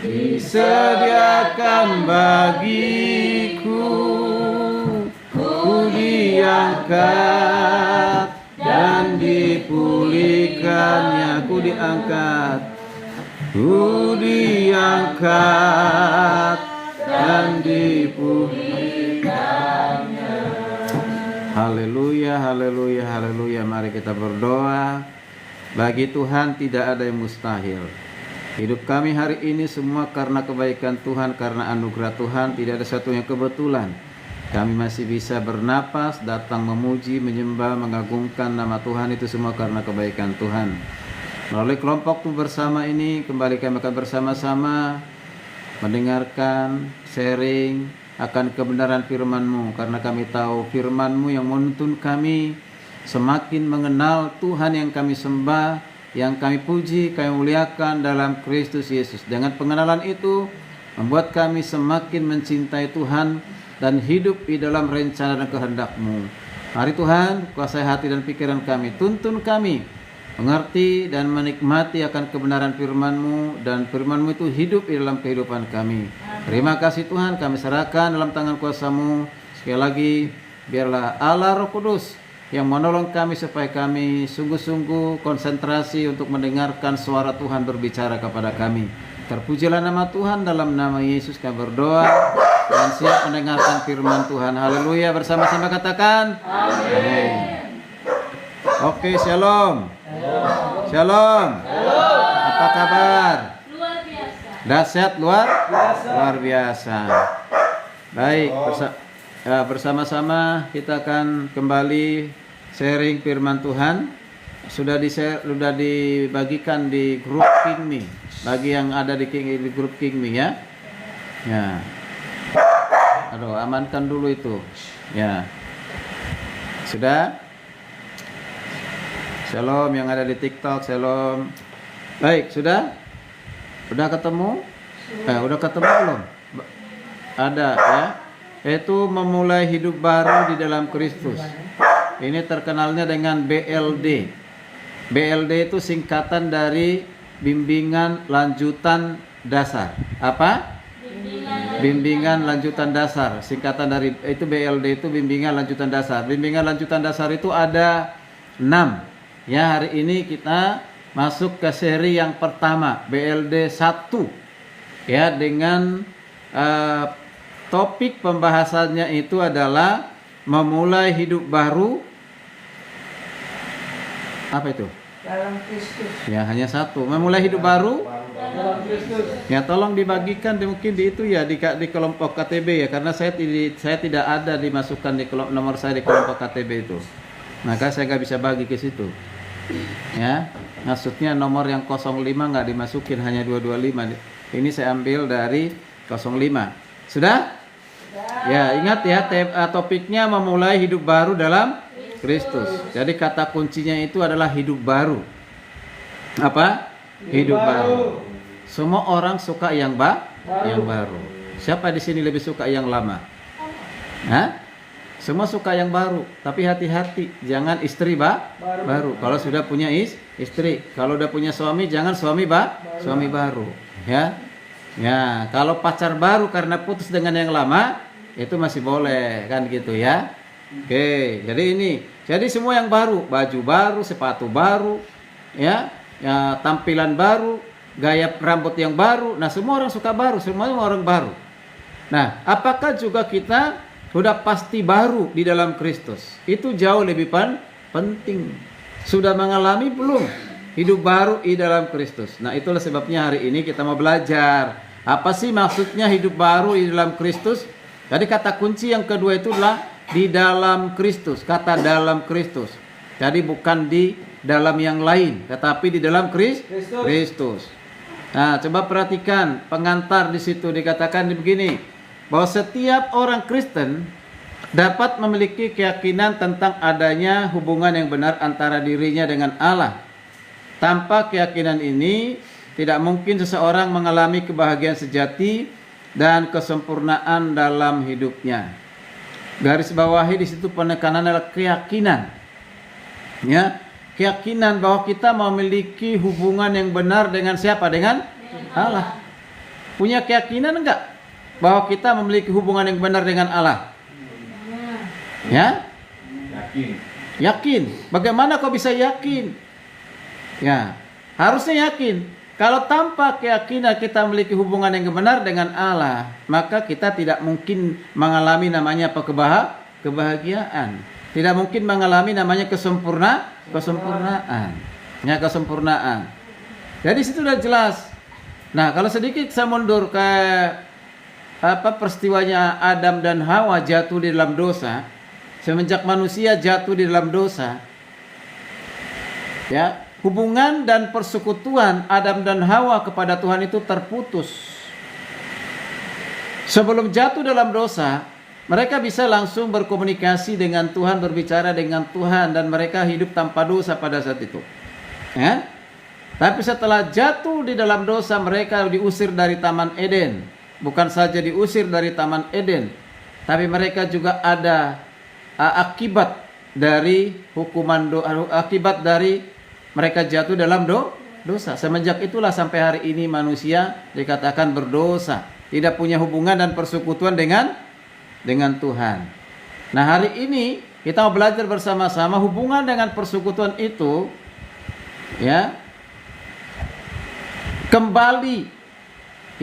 disediakan bagiku. Ku diangkat dan dipulihkannya. Ku diangkat, ku diangkat dan dipulihkannya. Haleluya, haleluya, haleluya. Mari kita berdoa. Bagi Tuhan tidak ada yang mustahil. Hidup kami hari ini semua karena kebaikan Tuhan, karena anugerah Tuhan. Tidak ada satu yang kebetulan. Kami masih bisa bernapas, datang memuji, menyembah, mengagungkan nama Tuhan. Itu semua karena kebaikan Tuhan. Melalui kelompok tu bersama ini, kembali kami akan bersama-sama mendengarkan, sharing akan kebenaran firman-Mu. Karena kami tahu firman-Mu yang menuntun kami semakin mengenal Tuhan yang kami sembah, yang kami puji, kami muliakan dalam Kristus Yesus. Dengan pengenalan itu membuat kami semakin mencintai Tuhan dan hidup di dalam rencana dan kehendak-Mu. Mari Tuhan, kuasai hati dan pikiran kami, tuntun kami mengerti dan menikmati akan kebenaran firman-Mu, dan firman-Mu itu hidup di dalam kehidupan kami. Terima kasih Tuhan, kami serahkan dalam tangan kuasa-Mu. Sekali lagi, biarlah Allah Roh Kudus yang menolong kami supaya kami sungguh-sungguh konsentrasi untuk mendengarkan suara Tuhan berbicara kepada kami. Terpujilah nama Tuhan, dalam nama Yesus kami berdoa dan siap mendengarkan firman Tuhan. Haleluya, bersama-sama katakan amin. Oke, shalom. Shalom. Apa kabar? Luar biasa. Dahsyat, luar biasa. Baik, bersama-sama kita akan kembali sharing firman Tuhan. Sudah dibagikan di grup King Me. Bagi yang ada di grup King Me ya. Ya. Aduh, amankan dulu itu. Ya. Sudah? Shalom yang ada di TikTok, shalom. Baik, sudah? Udah ketemu? Udah ketemu belum? Ada ya. Yaitu memulai hidup baru di dalam Kristus. Ini terkenalnya dengan BLD. BLD itu singkatan dari bimbingan lanjutan dasar. Apa? Bimbingan lanjutan dasar. Singkatan dari itu BLD itu bimbingan lanjutan dasar. Bimbingan lanjutan dasar itu ada 6. Ya, hari ini kita masuk ke seri yang pertama, BLD 1. Ya, dengan topik pembahasannya itu adalah memulai hidup baru. Apa itu? Dalam Kristus. Ya, hanya satu. Memulai hidup baru Dalam Kristus. ya. Tolong dibagikan mungkin di itu ya, di kelompok KTB ya, karena saya tidak ada dimasukkan di nomor saya di kelompok KTB itu. Maka saya nggak bisa bagi ke situ. Ya, maksudnya nomor yang 05 nggak dimasukin, hanya 225. Ini saya ambil dari 05. Sudah? Ya, ingat ya, topiknya memulai hidup baru dalam Kristus. Jadi kata kuncinya itu adalah hidup baru. Apa? Hidup baru. Semua orang suka yang baru. Siapa di sini lebih suka yang lama? Hah? Semua suka yang baru, tapi hati-hati, jangan istri baru. Kalau sudah punya istri, kalau udah punya suami, jangan suami baru. Ya, ya. Kalau pacar baru karena putus dengan yang lama, itu masih boleh, kan gitu ya. Oke, jadi ini, jadi semua yang baru, baju baru, sepatu baru, ya, tampilan baru, gaya rambut yang baru. Nah, semua orang suka baru, semua orang baru. Nah, apakah juga kita sudah pasti baru di dalam Kristus? Itu jauh lebih penting. Sudah mengalami belum hidup baru di dalam Kristus? Nah, itulah sebabnya hari ini kita mau belajar apa sih maksudnya hidup baru di dalam Kristus. Jadi kata kunci yang kedua itu adalah di dalam Kristus. Kata dalam Kristus. Jadi bukan di dalam yang lain, tetapi di dalam Kristus. Nah, coba perhatikan pengantar di situ dikatakan begini, bahwa setiap orang Kristen dapat memiliki keyakinan tentang adanya hubungan yang benar antara dirinya dengan Allah. Tanpa keyakinan ini, tidak mungkin seseorang mengalami kebahagiaan sejati dan kesempurnaan dalam hidupnya. Garis bawahi di situ penekanan adalah keyakinan. Ya, keyakinan bahwa kita memiliki hubungan yang benar dengan siapa? Dengan Allah. Punya keyakinan enggak bahwa kita memiliki hubungan yang benar dengan Allah? Ya? Yakin. Bagaimana kau bisa yakin? Ya, harusnya yakin. Kalau tanpa keyakinan kita memiliki hubungan yang benar dengan Allah, maka kita tidak mungkin mengalami namanya apa? Kebahagiaan. Tidak mungkin mengalami namanya kesempurnaan. Ya, kesempurnaan. Jadi situ sudah jelas. Nah, kalau sedikit saya mundur ke peristiwanya Adam dan Hawa jatuh di dalam dosa. Semenjak manusia jatuh di dalam dosa, ya, hubungan dan persekutuan Adam dan Hawa kepada Tuhan itu terputus. Sebelum jatuh dalam dosa, mereka bisa langsung berkomunikasi dengan Tuhan, berbicara dengan Tuhan, dan mereka hidup tanpa dosa pada saat itu. Ya? Tapi setelah jatuh di dalam dosa, mereka diusir dari Taman Eden. Bukan saja diusir dari Taman Eden, tapi mereka juga ada akibat dari akibat dari mereka jatuh dalam dosa. Semenjak itulah sampai hari ini manusia dikatakan berdosa, tidak punya hubungan dan persekutuan dengan Tuhan. Nah, hari ini kita mau belajar bersama-sama hubungan dengan persekutuan itu, ya, kembali,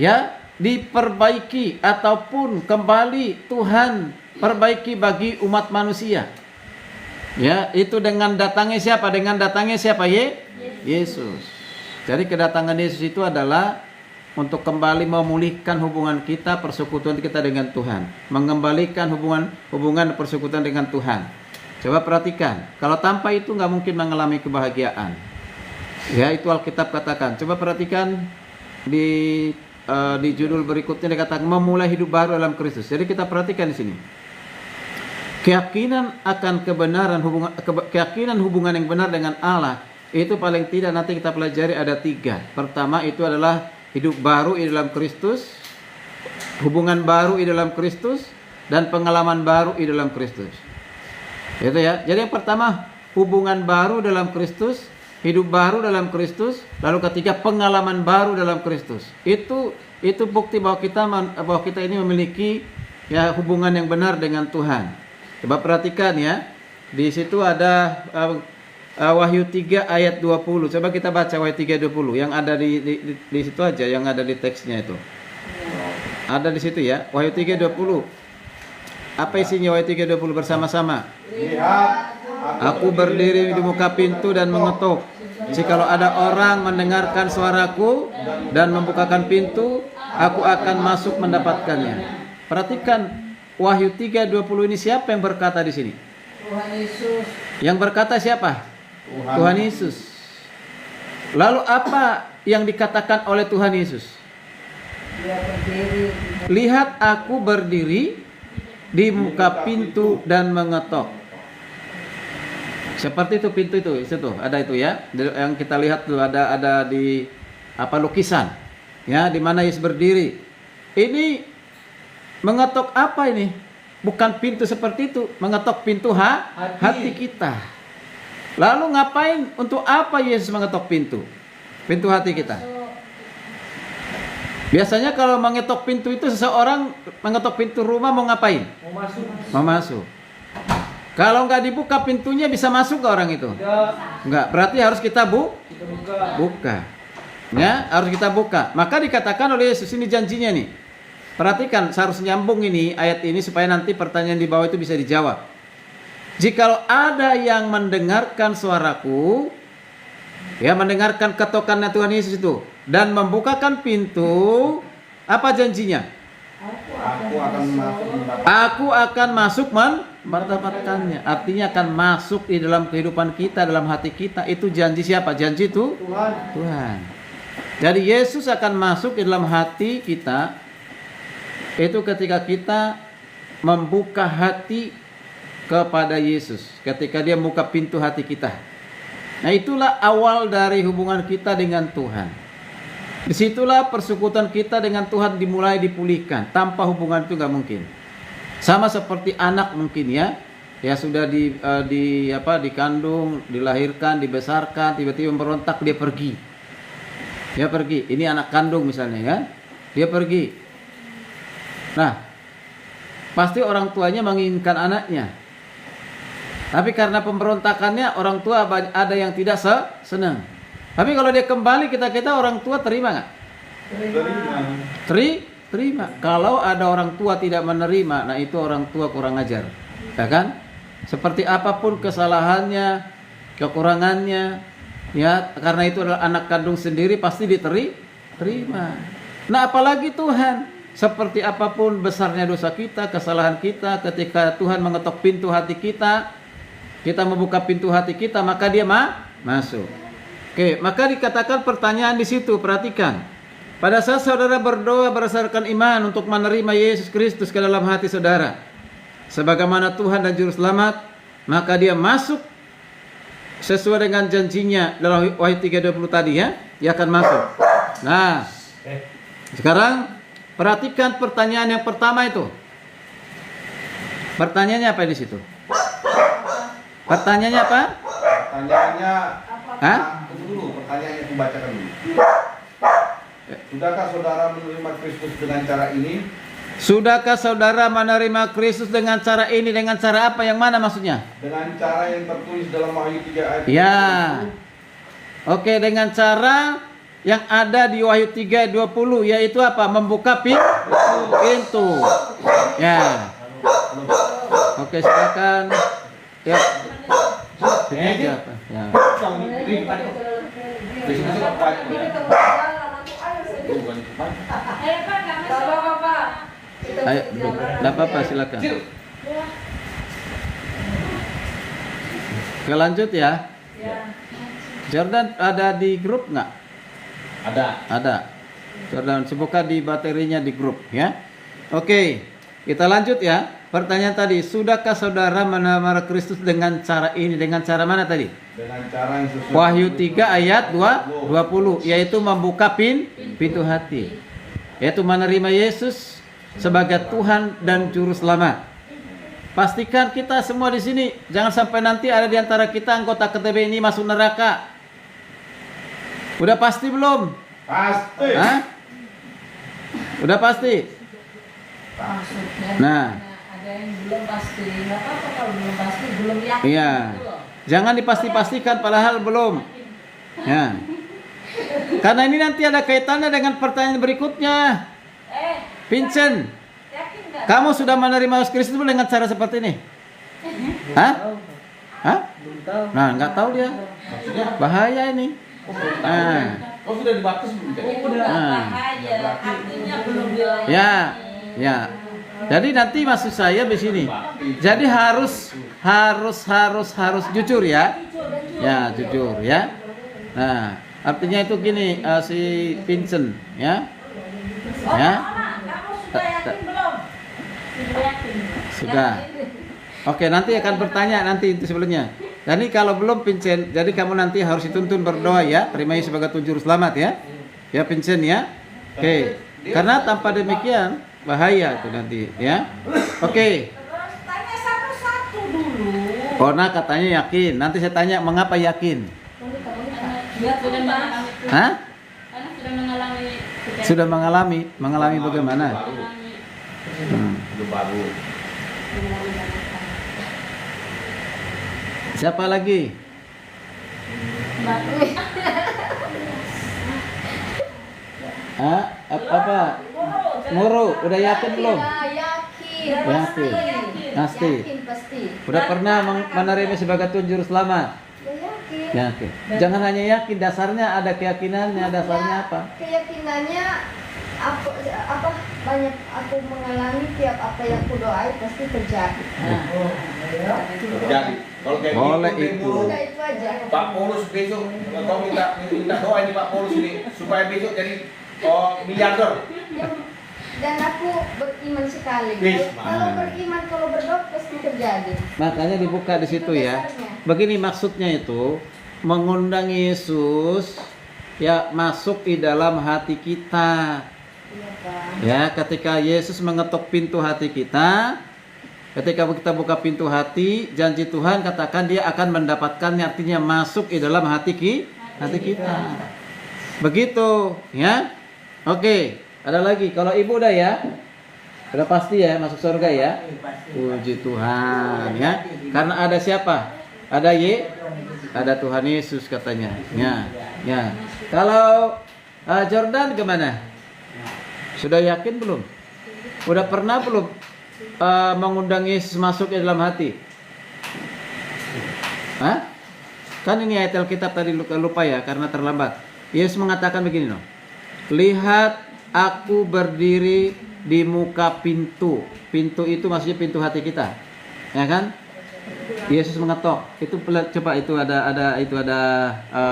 ya, diperbaiki ataupun kembali Tuhan perbaiki bagi umat manusia. Ya, itu dengan datangnya siapa? Dengan datangnya siapa? Yesus. Jadi kedatangan Yesus itu adalah untuk kembali memulihkan hubungan kita, persekutuan kita dengan Tuhan, mengembalikan hubungan persekutuan dengan Tuhan. Coba perhatikan, kalau tanpa itu nggak mungkin mengalami kebahagiaan. Ya, itu Alkitab katakan. Coba perhatikan di judul berikutnya dikatakan memulai hidup baru dalam Kristus. Jadi kita perhatikan di sini. Keyakinan akan keyakinan hubungan yang benar dengan Allah itu paling tidak nanti kita pelajari ada 3. Pertama itu adalah hidup baru di dalam Kristus, hubungan baru di dalam Kristus, dan pengalaman baru di dalam Kristus. Itu ya. Jadi yang pertama hubungan baru dalam Kristus, hidup baru dalam Kristus, lalu ketiga pengalaman baru dalam Kristus. Itu bukti bahwa kita ini memiliki ya hubungan yang benar dengan Tuhan. Coba perhatikan ya. Di situ ada Wahyu 3 ayat 20. Coba kita baca Wahyu 3:20 yang ada di situ aja, yang ada di teksnya itu. Ada di situ ya. Wahyu 3:20. Apa isinya Wahyu 3:20 bersama-sama? Lihat, Aku berdiri di muka pintu dan mengetuk. Jikalau ada orang mendengarkan suaraku dan membukakan pintu, aku akan masuk mendapatkannya. Perhatikan Wahyu 3:20 ini siapa yang berkata di sini? Tuhan Yesus. Yang berkata siapa? Tuhan Yesus. Lalu apa yang dikatakan oleh Tuhan Yesus? Dia berdiri. Lihat aku berdiri di muka pintu dan mengetok. Seperti itu pintu itu ada itu ya. Yang kita lihat tuh ada di lukisan. Ya, di mana Yesus berdiri. Ini mengetok apa ini? Bukan pintu seperti itu, mengetok pintu hati kita. Lalu ngapain? Untuk apa Yesus mengetok pintu? Pintu hati kita. Biasanya kalau mengetok pintu itu seseorang mengetok pintu rumah mau ngapain? Mau masuk. Kalau nggak dibuka pintunya bisa masuk ke orang itu? Nggak. Berarti harus kita buka. Ya, harus kita buka. Maka dikatakan oleh Yesus ini janjinya nih. Perhatikan, seharusnya nyambung ini ayat ini supaya nanti pertanyaan di bawah itu bisa dijawab. Jikalau ada yang mendengarkan suaraku, ya mendengarkan ketokannya Tuhan Yesus itu dan membukakan pintu, apa janjinya? Aku akan masuk mendapatkannya. Artinya akan masuk di dalam kehidupan kita, dalam hati kita. Itu janji siapa? Janji itu Tuhan. Jadi Yesus akan masuk di dalam hati kita. Itu ketika kita membuka hati kepada Yesus, ketika dia membuka pintu hati kita. Nah, itulah awal dari hubungan kita dengan Tuhan. Disitulah persekutuan kita dengan Tuhan dimulai dipulihkan. Tanpa hubungan itu nggak mungkin. Sama seperti anak mungkin ya sudah dikandung, dilahirkan, dibesarkan, tiba-tiba memberontak dia pergi. Dia pergi. Ini anak kandung misalnya ya. Dia pergi. Nah, pasti orang tuanya menginginkan anaknya. Tapi karena pemberontakannya orang tua ada yang tidak senang. Tapi kalau dia kembali kita orang tua terima nggak? Terima. Kalau ada orang tua tidak menerima, nah itu orang tua kurang ajar, ya kan? Seperti apapun kesalahannya, kekurangannya, ya karena itu adalah anak kandung sendiri pasti diterima. Nah apalagi Tuhan. Seperti apapun besarnya dosa kita, kesalahan kita, ketika Tuhan mengetok pintu hati kita membuka pintu hati kita, maka dia masuk. Oke, maka dikatakan pertanyaan di situ, perhatikan. Pada saat saudara berdoa berdasarkan iman untuk menerima Yesus Kristus ke dalam hati saudara, sebagaimana Tuhan dan Juru Selamat, maka dia masuk sesuai dengan janjinya dalam Wahyu 3:20 tadi ya, dia akan masuk. Nah, sekarang perhatikan pertanyaan yang pertama itu. Pertanyaannya apa di situ? Pertanyaannya apa? Pertanyaannya, Hah? tunggu dulu, pertanyaannya aku bacakan dulu. Sudahkah saudara menerima Kristus dengan cara ini? Sudahkah saudara menerima Kristus dengan cara ini? Dengan cara apa? Yang mana maksudnya? Dengan cara yang tertulis dalam Wahyu 3 ayat Ya. 20. Oke, dengan cara yang ada di Wahyu 3:20 yaitu apa? Membuka pintu. Ya. Oke, silakan. Ya. Sini aja, Pak. Ya. Bapak. Ayo, duduk. Enggak apa-apa, silakan. Oke, lanjut ya. Jordan ada di grup nggak? Ada. Jordan buka di baterinya di grup ya. Oke, kita lanjut ya. Pertanyaan tadi, sudahkah saudara menerima Kristus dengan cara ini? Dengan cara mana tadi? Dengan cara yang sesuai. Wahyu 3 ayat 20, yaitu membuka pintu hati. Yaitu menerima Yesus sebagai Tuhan dan Juru Selamat. Pastikan kita semua di sini, jangan sampai nanti ada di antara kita anggota KTB ini masuk neraka. Udah pasti belum? Pasti. Hah? Udah pasti? Maksudnya Nah. ada yang belum pasti. Nggak apa-apa kalau belum pasti, belum yakin. Iya. gitu loh. Jangan dipasti-pastikan padahal belum. Ya. Karena ini nanti ada kaitannya dengan pertanyaan berikutnya. Vincent, Yakin nggak? kamu sudah menerima Yesus Kristus dengan cara seperti ini? Hah? Hah? Nah, nggak tahu dia. Bahaya ini. Nah. Oh sudah dibaptis belum? Udah Nah. bahaya. Artinya belum dilayani. Ya. Jadi nanti maksud saya di sini. Jadi harus jujur ya. Ya, jujur ya. Nah, artinya itu gini, si Vincent ya. Ya. Kamu sudah yakin belum? Sudah yakin. Sudah. Oke, nanti akan bertanya nanti itu sebelumnya. Jadi kalau belum Vincent, jadi kamu nanti harus dituntun berdoa ya, terima Yesus sebagai Tuhan Juru Selamat ya. Ya Vincent ya. Oke. Karena tanpa demikian bahaya itu nanti ya. Oke. Terus tanya satu-satu dulu. Kona katanya yakin. Nanti saya tanya mengapa yakin? Biar sudah mengalami. Hah? Karena sudah mengalami Sudah mengalami bagaimana? Udah baru. Siapa lagi? Hah? Apa? Muru, udah yakin belum? Yakin. Yakin. Pasti. Yakin pasti. Udah pernah menerima sebagai Tuhan Juru Selamat? Ya, yakin. Yakin. Jangan hanya yakin, dasarnya ada keyakinannya, dasarnya apa? Keyakinannya apa banyak aku mengalami tiap apa yang aku doain pasti terjadi. Jadi kalau kayak Boleh gitu, itu. Udah itu aja. Pak Paulus besok kau minta doa ini Pak Paulus ini supaya besok jadi miliarder. Dan aku beriman sekali. Yes, Kalau beriman, kalau berdoa pasti terjadi. Makanya dibuka di situ ya. Dasarnya. Begini maksudnya itu mengundang Yesus ya masuk di dalam hati kita. Iya, Pak. Ya, ketika Yesus mengetuk pintu hati kita, ketika kita buka pintu hati, janji Tuhan katakan dia akan mendapatkannya, artinya masuk di dalam hati kita. Begitu, ya. Oke. Ada lagi. Kalau ibu udah ya, udah pasti ya masuk surga ya. Puji Tuhan ya. Karena ada siapa? Ada Tuhan Yesus katanya. Ya, ya. Kalau Jordan gimana? Sudah yakin belum? Udah pernah belum mengundang Yesus masuk ke dalam hati? Hah? Kan ini ayat Alkitab tadi lupa ya karena terlambat. Yesus mengatakan begini loh. Lihat aku berdiri di muka pintu. Pintu itu maksudnya pintu hati kita. Ya kan? Yesus mengetok. Itu coba itu ada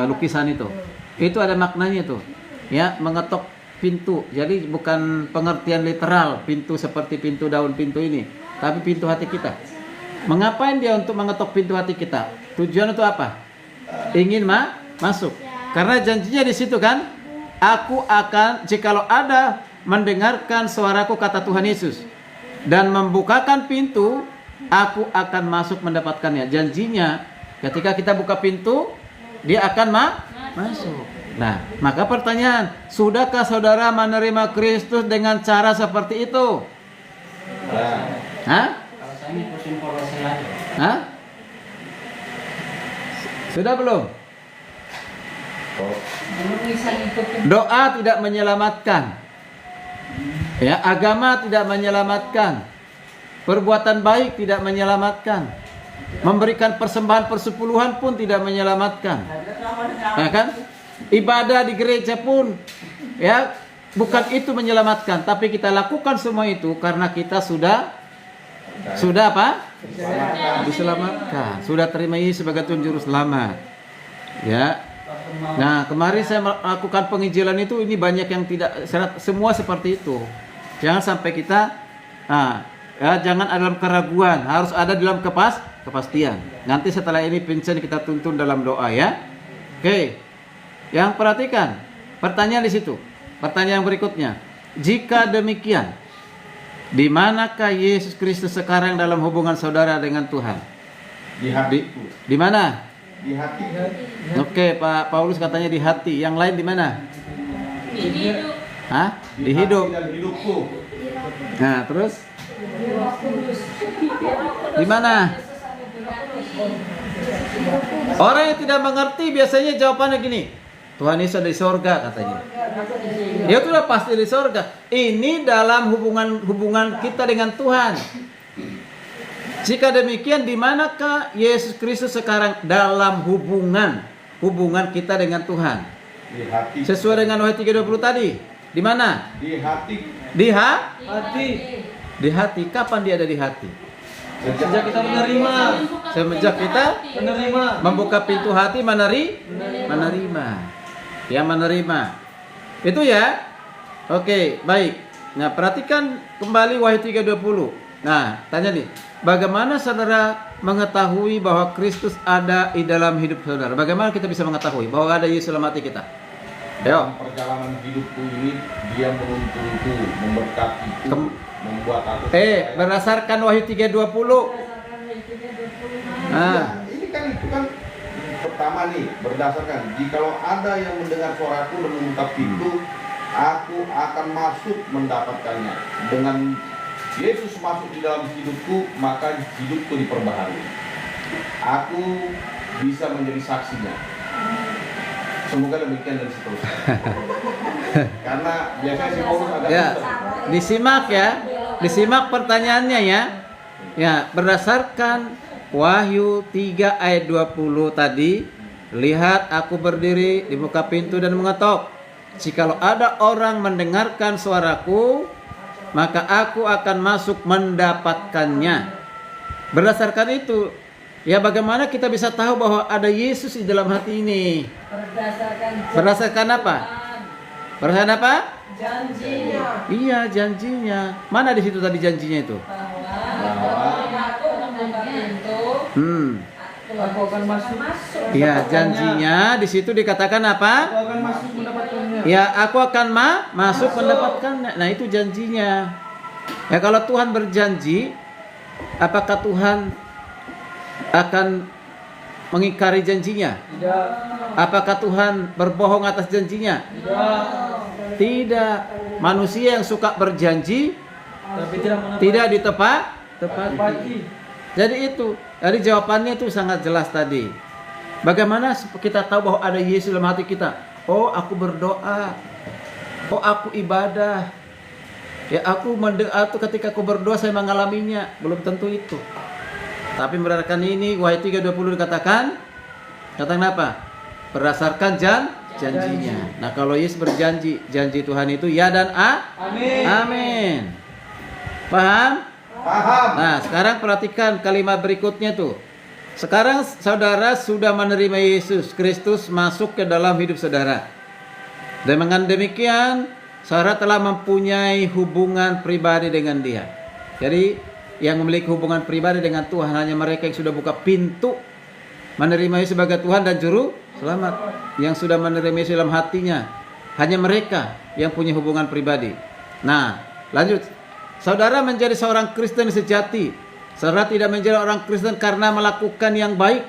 lukisan itu. Itu ada maknanya itu. Ya, mengetok pintu. Jadi bukan pengertian literal pintu seperti pintu daun pintu ini, tapi pintu hati kita. Mengapain dia untuk mengetok pintu hati kita? Tujuan itu apa? Ingin masuk. Karena janjinya di situ kan, aku akan jikalau ada mendengarkan suaraku kata Tuhan Yesus dan membukakan pintu, aku akan masuk mendapatkannya. Janjinya ketika kita buka pintu, dia akan masuk. Nah, maka pertanyaan, sudahkah saudara menerima Kristus dengan cara seperti itu? Hah? Hah? Sudah belum? Doa tidak menyelamatkan. Ya, agama tidak menyelamatkan. Perbuatan baik tidak menyelamatkan. Memberikan persembahan persepuluhan pun tidak menyelamatkan. Ya kan? Ibadah di gereja pun ya bukan itu menyelamatkan, tapi kita lakukan semua itu karena kita sudah apa? Diselamatkan. Sudah terima Yesus sebagai Tuhan Juru Selamat. Ya. Nah, kemarin saya melakukan penginjilan itu, ini banyak yang tidak semua seperti itu. Jangan sampai kita jangan ada dalam keraguan, harus ada dalam kepastian. Nanti setelah ini Vincent kita tuntun dalam doa ya. Oke. Yang perhatikan, pertanyaan di situ. Pertanyaan berikutnya, jika demikian, di manakah Yesus Kristus sekarang dalam hubungan saudara dengan Tuhan? Di hati. Di mana? Di hati. Oke, Pak Paulus katanya di hati. Yang lain di mana? Di hidup. Hah? Di hidup. Dan hidupku. Nah, terus? Di mana? Orang yang tidak mengerti biasanya jawabannya gini. Tuhan Yesus ada di sorga katanya. Dia sudah pasti di sorga. Ini dalam hubungan kita dengan Tuhan. Jika demikian, di manakah Yesus Kristus sekarang dalam hubungan kita dengan Tuhan? Di hati. Sesuai dengan Wahyu 3:20 tadi. Di mana? Di hati. Di hati. Di hati. Kapan dia ada di hati? Sejak kita menerima. Semenjak kita Menerima. membuka pintu hati, menerima. Ya, menerima. Itu ya. Oke, baik. Nah, perhatikan kembali Wahyu 3:20. Nah, tanya nih, bagaimana saudara mengetahui bahwa Kristus ada di dalam hidup saudara? Bagaimana kita bisa mengetahui bahwa ada Yesus dalam hati kita? Ayo. Dalam perjalanan hidupku ini, dia menuntunku, memberkatiku, membuat aku. Berdasarkan Wahyu 3:20. Nah, ini kan itu kan pertama nih, berdasarkan jikalau ada yang mendengar suaraku dan membuka pintu, aku akan masuk mendapatkannya. Dengan Yesus masuk di dalam hidupku, maka hidupku diperbaharui. Aku bisa menjadi saksinya. Semoga demikian dan seterusnya. Karena biasanya si Paulus agak Ya, disimak ya. Disimak pertanyaannya ya. Ya, berdasarkan Wahyu 3 ayat 20 tadi, lihat aku berdiri di muka pintu dan mengetok. Jikalau ada orang mendengarkan suaraku, maka aku akan masuk mendapatkannya. Berdasarkan itu, ya bagaimana kita bisa tahu bahwa ada Yesus di dalam hati ini? Berdasarkan apa? Berdasarkan apa? Janjinya. Iya, janjinya. Mana di situ tadi janjinya itu? Aku membuka pintu. Aku akan masuk. Iya, janjinya di situ dikatakan apa? akan masuk mendapatkannya. Ya, aku akan masuk mendapatkannya. Nah, itu janjinya. Ya, kalau Tuhan berjanji, apakah Tuhan akan mengingkari janjinya? Tidak. Apakah Tuhan berbohong atas janjinya? Tidak. Tidak. Manusia yang suka berjanji Tapi tidak menepati. tidak ditepati. Jadi itu. Jadi jawabannya itu sangat jelas tadi. Bagaimana kita tahu bahwa ada Yesus dalam hati kita? Oh, aku berdoa. Oh, aku ibadah. Ya, aku ketika aku berdoa saya mengalaminya. Belum tentu itu. Tapi berdasarkan ini Wahyu 3:20 dikatakan apa? Berdasarkan janjinya. Nah, kalau Yesus berjanji, janji Tuhan itu ya dan Amin. amin. Paham? Paham. Nah, sekarang perhatikan kalimat berikutnya tuh. Sekarang saudara sudah menerima Yesus Kristus masuk ke dalam hidup saudara. Dengan demikian, saudara telah mempunyai hubungan pribadi dengan Dia. Jadi, yang memiliki hubungan pribadi dengan Tuhan hanya mereka yang sudah buka pintu menerima Yesus sebagai Tuhan dan Juru Selamat. Yang sudah menerima Yesus dalam hatinya, hanya mereka yang punya hubungan pribadi. Nah, lanjut. Saudara menjadi seorang Kristen sejati. Saudara tidak menjadi orang Kristen karena melakukan yang baik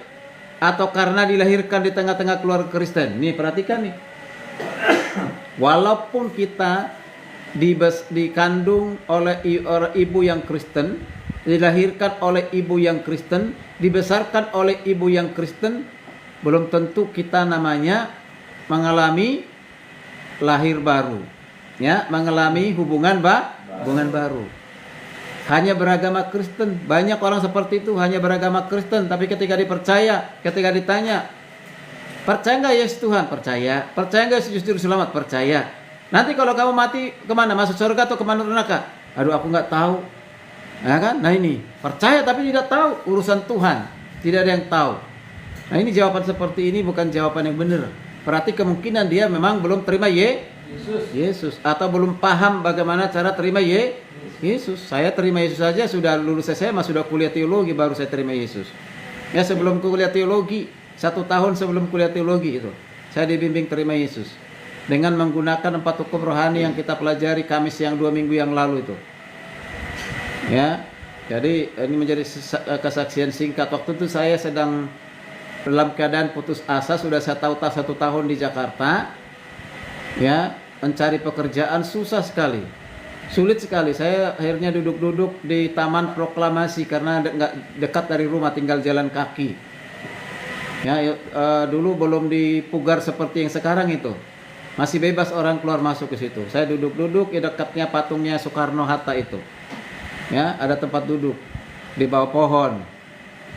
atau karena dilahirkan di tengah-tengah keluarga Kristen. Nih, perhatikan nih. Walaupun kita dikandung oleh ibu yang Kristen, dilahirkan oleh ibu yang Kristen, dibesarkan oleh ibu yang Kristen, belum tentu kita namanya mengalami lahir baru, ya, mengalami hubungan baru. Hanya beragama Kristen. Banyak orang seperti itu, hanya beragama Kristen, tapi ketika ditanya, percaya nggak Yesus Tuhan? Percaya. Percaya nggak Yesus Juru Selamat? Percaya. Nanti kalau kamu mati kemana? Masuk surga atau kemana neraka? Aduh, aku nggak tahu. Nah kan? Nah ini percaya tapi tidak tahu, urusan Tuhan. Tidak ada yang tahu. Nah ini jawaban seperti ini bukan jawaban yang benar. Berarti kemungkinan dia memang belum terima Yesus atau belum paham bagaimana cara terima Yesus. Saya terima Yesus saja sudah lulus SMA, sudah kuliah teologi baru saya terima Yesus. Ya, sebelum kuliah teologi, 1 tahun sebelum kuliah teologi itu, saya dibimbing terima Yesus dengan menggunakan 4 hukum rohani yang kita pelajari Kamis yang 2 minggu yang lalu itu. Ya, jadi ini menjadi kesaksian singkat. Waktu itu saya sedang dalam keadaan putus asa, sudah saya tahu 1 tahun di Jakarta. Ya, mencari pekerjaan susah sekali, sulit sekali. Saya akhirnya duduk-duduk di Taman Proklamasi karena nggak dekat dari rumah, tinggal jalan kaki. Ya, dulu belum dipugar seperti yang sekarang itu, masih bebas orang keluar masuk ke situ. Saya duduk-duduk di dekatnya patungnya Soekarno Hatta itu. Ya, ada tempat duduk di bawah pohon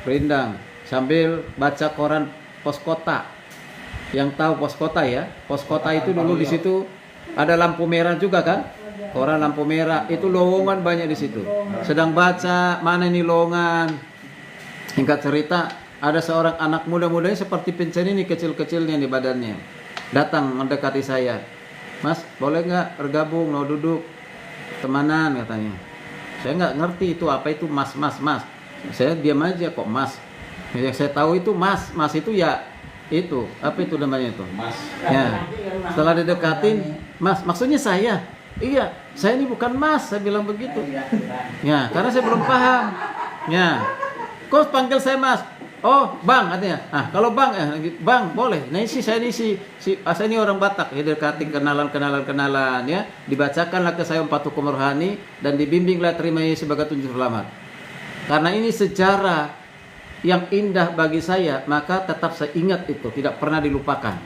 rindang sambil baca koran Pos Kota. Yang tahu Pos Kota ya? Pos Kota itu dulu di situ ada lampu merah juga kan? Koran lampu merah itu lowongan banyak di situ. Sedang baca, mana ini lowongan? Singkat cerita, ada seorang anak muda-mudanya seperti Vincent ini, kecil-kecilnya di badannya. Datang mendekati saya. Mas, boleh nggak bergabung, mau duduk temanan katanya. Saya nggak ngerti itu apa itu mas. Saya diam aja kok mas. Yang saya tahu itu mas itu ya itu apa itu namanya itu Mas. Ya, setelah didekatin, mas, maksudnya saya. Iya, saya ini bukan mas, saya bilang begitu. Ya, karena saya belum paham. Ya, kok panggil saya mas? Oh, bang katanya. Ah, kalau bang, bang boleh. Nah, saya ini orang Batak. Ya, dekatin kenalan ya. Dibacakanlah ke saya 4 hukum rohani dan dibimbinglah terima Yesus sebagai tunjuk selamat. Karena ini sejarah yang indah bagi saya, maka tetap saya ingat itu, tidak pernah dilupakan.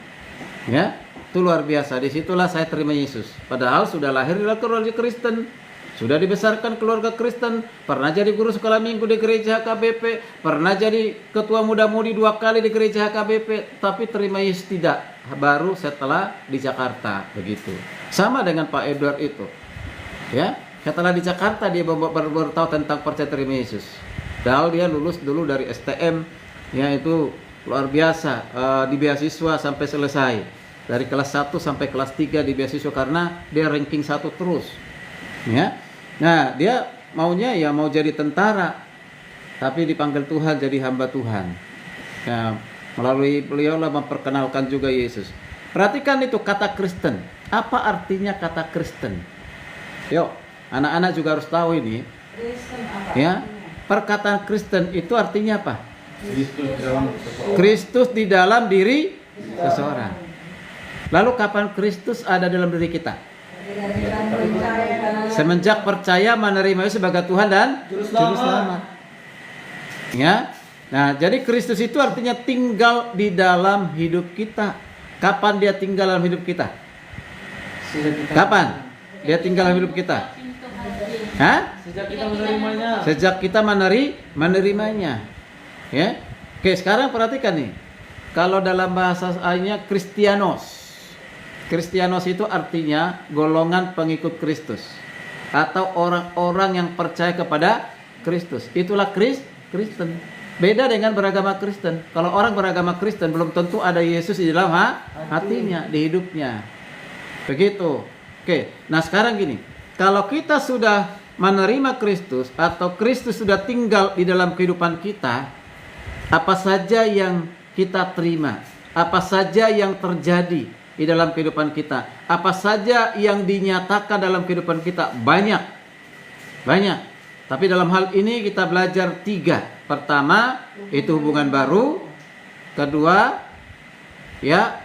Ya, itu luar biasa. Disitulah saya terima Yesus. Padahal sudah lahir di keluarga Kristen, sudah dibesarkan keluarga Kristen, pernah jadi guru sekolah minggu di gereja HKBP, pernah jadi ketua muda-mudi 2 kali di gereja HKBP, tapi terima Yesus tidak. Baru setelah di Jakarta begitu. Sama dengan Pak Edward itu. Ya, setelah di Jakarta dia baru tahu tentang percaya terima Yesus. Padahal dia lulus dulu dari STM, ya itu luar biasa, di beasiswa sampai selesai. Dari kelas 1 sampai kelas 3 di beasiswa karena dia ranking 1 terus. Ya. Nah, dia maunya ya mau jadi tentara, tapi dipanggil Tuhan jadi hamba Tuhan. Ya, melalui beliau lah memperkenalkan juga Yesus. Perhatikan itu kata Kristen. Apa artinya kata Kristen? Yuk, anak-anak juga harus tahu ini. Kristen apa? Ya. artinya? Perkataan Kristen itu artinya apa? Kristus dalam seseorang. Kristus di dalam diri seseorang. Lalu kapan Kristus ada dalam diri kita? Semenjak percaya menerima Yesus sebagai Tuhan dan Juru Juru selamat. Selamat. Ya. Nah, jadi Kristus itu artinya tinggal di dalam hidup kita. Kapan dia tinggal dalam hidup kita? Sejak kita Kapan dia tinggal dalam hidup kita? Hah? Sejak kita menerimanya. Sejak kita menerimanya. Ya. Oke, sekarang perhatikan nih. Kalau dalam bahasa ayatnya Kristianos. Kristianos itu artinya golongan pengikut Kristus atau orang-orang yang percaya kepada Kristus. Itulah Kristen. Beda dengan beragama Kristen. Kalau orang beragama Kristen belum tentu ada Yesus di dalam hatinya, di hidupnya. Begitu. Oke. Nah, sekarang gini. Kalau kita sudah menerima Kristus atau Kristus sudah tinggal di dalam kehidupan kita, apa saja yang kita terima, apa saja yang terjadi di dalam kehidupan kita, apa saja yang dinyatakan dalam kehidupan kita, banyak. Tapi dalam hal ini kita belajar 3. Pertama, itu hubungan baru. Kedua, ya,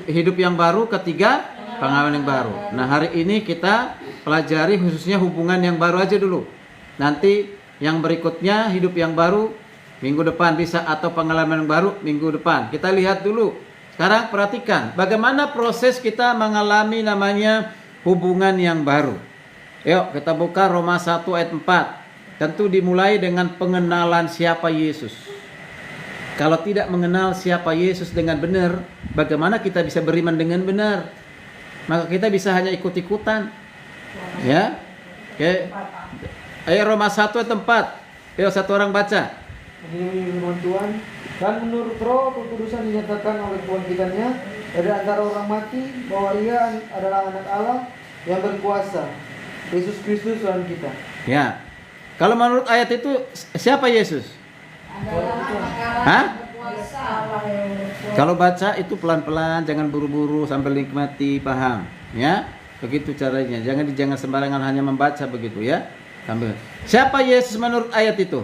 hidup yang baru. Ketiga, pengalaman yang baru. Nah, hari ini kita pelajari khususnya hubungan yang baru aja dulu. Nanti yang berikutnya hidup yang baru minggu depan bisa, atau pengalaman yang baru minggu depan. Kita lihat dulu. Sekarang perhatikan bagaimana proses kita mengalami namanya hubungan yang baru. Yuk kita buka Roma 1 ayat 4. Tentu dimulai dengan pengenalan siapa Yesus. Kalau tidak mengenal siapa Yesus dengan benar, bagaimana kita bisa beriman dengan benar? Maka kita bisa hanya ikut-ikutan. Ya. Oke. Ayo Roma 1 ayat 4. Yuk satu orang baca. Ini firman Tuhan. Dan menurut Roh kekudusan dinyatakan oleh Kebangkitannya dari antara orang mati bahwa Ia adalah anak Allah yang berkuasa, Yesus Kristus Tuhan kita. Ya. Kalau menurut ayat itu siapa Yesus? Hah? Kalau baca itu pelan-pelan, jangan buru-buru sambil nikmati, paham? Ya, begitu caranya. Jangan sembarangan hanya membaca begitu ya. Sambil. Siapa Yesus menurut ayat itu?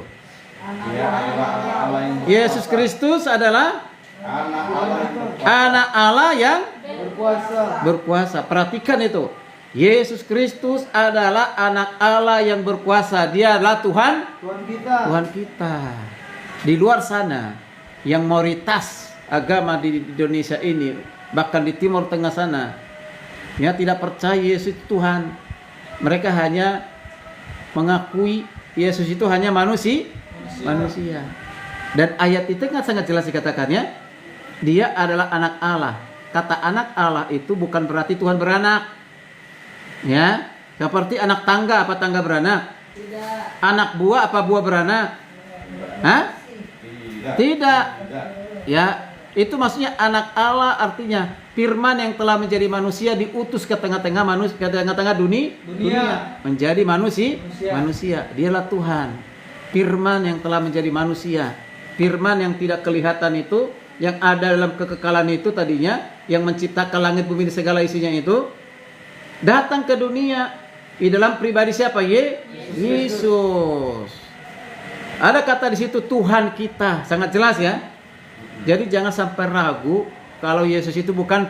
Dia adalah anak Allah yang Yesus Kristus adalah anak Allah yang anak Allah yang Berkuasa. berkuasa. Perhatikan itu. Yesus Kristus adalah anak Allah yang berkuasa. Dia adalah Tuhan kita. Tuhan kita. Di luar sana yang mayoritas agama di Indonesia ini, bahkan di Timur Tengah sana, ya tidak percaya Yesus itu Tuhan. Mereka hanya mengakui Yesus itu hanya manusia. Dan ayat itu kan sangat jelas dikatakannya, dia adalah anak Allah. Kata anak Allah itu bukan berarti Tuhan beranak. Ya, seperti anak tangga, apa tangga beranak? Tidak. Anak buah, apa buah beranak? Hah? Tidak. Ya, itu maksudnya anak Allah artinya firman yang telah menjadi manusia diutus ke tengah-tengah manusia, ke tengah-tengah dunia menjadi manusia. Dialah Tuhan. Firman yang telah menjadi manusia. Firman yang tidak kelihatan itu, yang ada dalam kekekalan itu tadinya, yang menciptakan langit bumi dan segala isinya itu, datang ke dunia di dalam pribadi siapa? Yesus. Ada kata di situ Tuhan kita, sangat jelas ya. Jadi jangan sampai ragu kalau Yesus itu bukan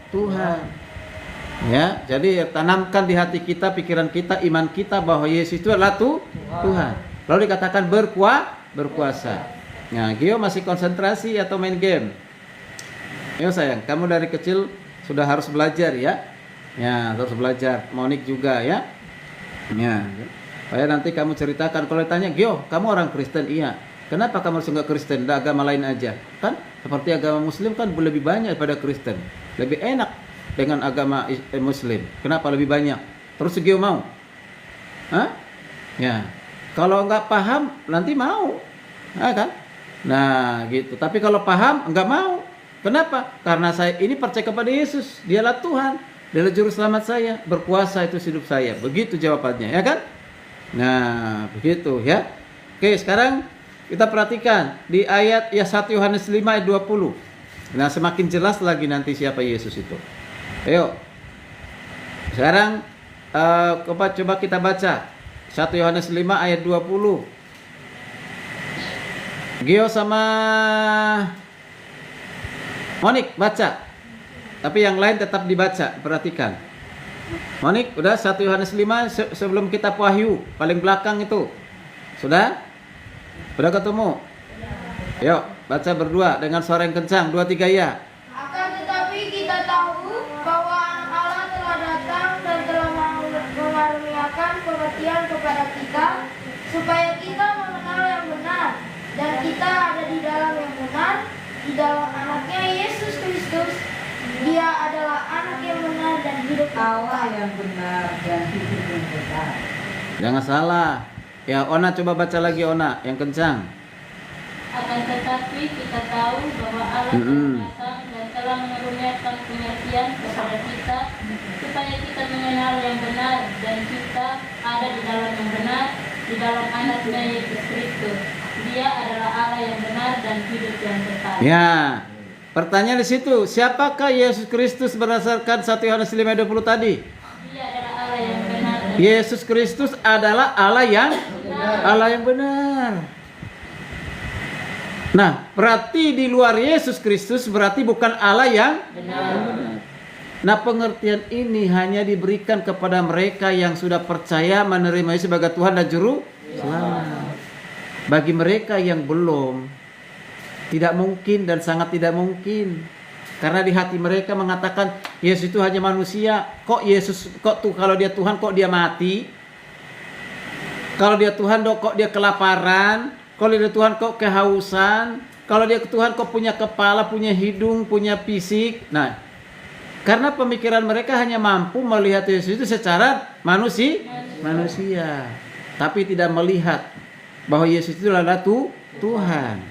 Tuhan. Ya, jadi tanamkan di hati kita, pikiran kita, iman kita bahwa Yesus itu adalah Tuhan. Lalu dikatakan berkuasa. Nah, Gio masih konsentrasi atau main game? Yo sayang, kamu dari kecil sudah harus belajar ya. Ya, harus belajar. Monik juga ya. Ya. Supaya nanti kamu ceritakan kalau ditanya, "Gio, kamu orang Kristen?" "Iya." "Kenapa kamu harus enggak Kristen? Ada agama lain aja." Kan seperti agama Muslim kan lebih banyak daripada Kristen. Lebih enak dengan agama Muslim. Kenapa lebih banyak? Terus Gio mau? Hah? Ya. Kalau enggak paham nanti mau. Kan? Nah, gitu. Tapi kalau paham enggak mau. Kenapa? Karena saya ini percaya kepada Yesus. Dialah Tuhan. Dialah juru selamat saya, berkuasa itu hidup saya. Begitu jawabannya, ya kan? Nah, begitu ya. Oke, sekarang kita perhatikan di ayat 1 Yohanes 5 ayat 20. Nah, semakin jelas lagi nanti siapa Yesus itu. Ayo. Sekarang coba kita baca 1 Yohanes 5 ayat 20. Gio sama Monik baca. Tapi yang lain tetap dibaca, perhatikan. Monik, udah 1 Yohanes 5 sebelum kitab Wahyu, paling belakang itu. Sudah? Udah ketemu? Yuk, baca berdua dengan suara yang kencang, 2 3 ya. Akan tetapi kita tahu bahwa Anak Allah telah datang dan telah mengaruniakan pengertian kepada kita, supaya kita mengenal yang benar, dan kita ada di dalam yang benar, di dalam Anaknya Yesus Kristus. Dia adalah Anak yang benar dan hidup yang Allah kekal. yang benar dan hidup yang kekal. Jangan salah. Ya, Ona coba baca lagi Ona, yang kencang. Akan tetapi kita tahu bahwa Allah telah datang dan telah mengaruniakan pengertian kepada kita, supaya kita mengenal yang benar, dan kita ada di dalam yang benar, di dalam Anaknya Yesus Kristus. Dia adalah Allah yang benar dan hidup yang kekal. Ya. Pertanyaan di situ, siapakah Yesus Kristus berdasarkan 1 Yohanes 5:20 tadi? Dia adalah Allah yang benar dan Yesus Kristus adalah Allah yang benar. Nah, berarti di luar Yesus Kristus berarti bukan Allah yang benar. Nah, pengertian ini hanya diberikan kepada mereka yang sudah percaya menerima Yesus sebagai Tuhan dan Juru Selamat. Bagi mereka yang belum, tidak mungkin dan sangat tidak mungkin. Karena di hati mereka mengatakan Yesus itu hanya manusia. Kok kalau dia Tuhan kok dia mati? Kalau dia Tuhan kok dia kelaparan? Kalau dia Tuhan kok kehausan? Kalau dia Tuhan kok punya kepala, punya hidung, punya fisik? Nah, karena pemikiran mereka hanya mampu melihat Yesus itu secara manusia, tapi tidak melihat bahwa Yesus itu adalah Tuhan.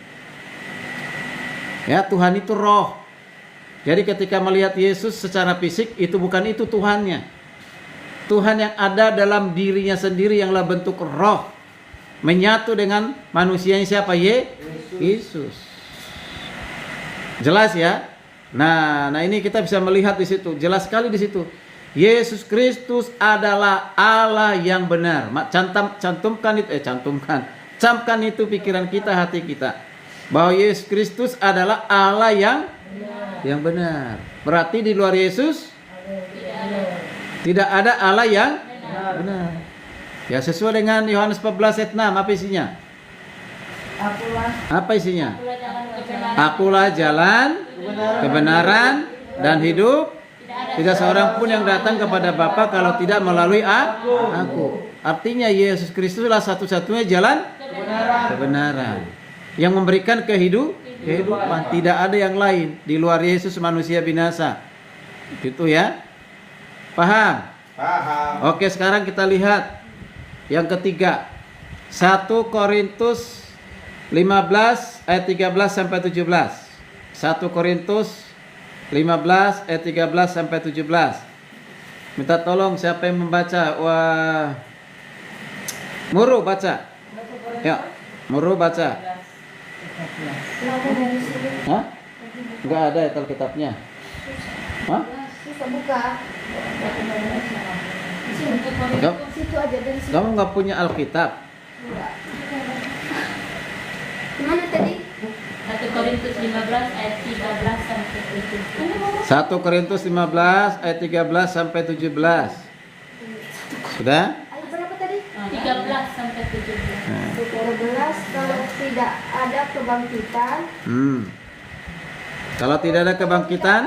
Ya, Tuhan itu roh. Jadi ketika melihat Yesus secara fisik, itu bukan itu Tuhannya. Tuhan yang ada dalam dirinya sendiri yanglah bentuk roh, menyatu dengan manusianya siapa? Yesus. Jelas ya? Nah ini kita bisa melihat di situ, jelas sekali di situ. Yesus Kristus adalah Allah yang benar. Camkan itu pikiran kita, hati kita, bahwa Yesus Kristus adalah Allah yang benar. Berarti di luar Yesus tidak ada Allah yang benar. Ya, sesuai dengan Yohanes 14 ayat 6, apa isinya? Apa isinya? Akulah jalan, kebenaran, dan hidup. Tidak seorang pun yang datang kepada Bapa kalau tidak melalui aku. Artinya Yesus Kristus adalah satu-satunya jalan kebenaran yang memberikan kehidupan. Tidak ada yang lain. Di luar Yesus manusia binasa. Gitu ya. Paham? Paham. Oke, sekarang kita lihat yang ketiga. 1 Korintus 15 ayat 13 sampai 17. 1 Korintus 15 ayat 13 sampai 17. Minta tolong siapa yang membaca? Wah. Muru baca. Ya, Muru baca. Hah? Enggak ada ya Alkitabnya. Hah? Susah buka. Situ aja dari situ. Kamu nggak punya Alkitab? Mana tadi? 1 Korintus 15 ayat 13 sampai 17. 1 Korintus 15 ayat 13 sampai 17. Sudah? Ayat berapa tadi? 13 sampai 17. 13. Kalau tidak ada kebangkitan. Kalau tidak ada kebangkitan,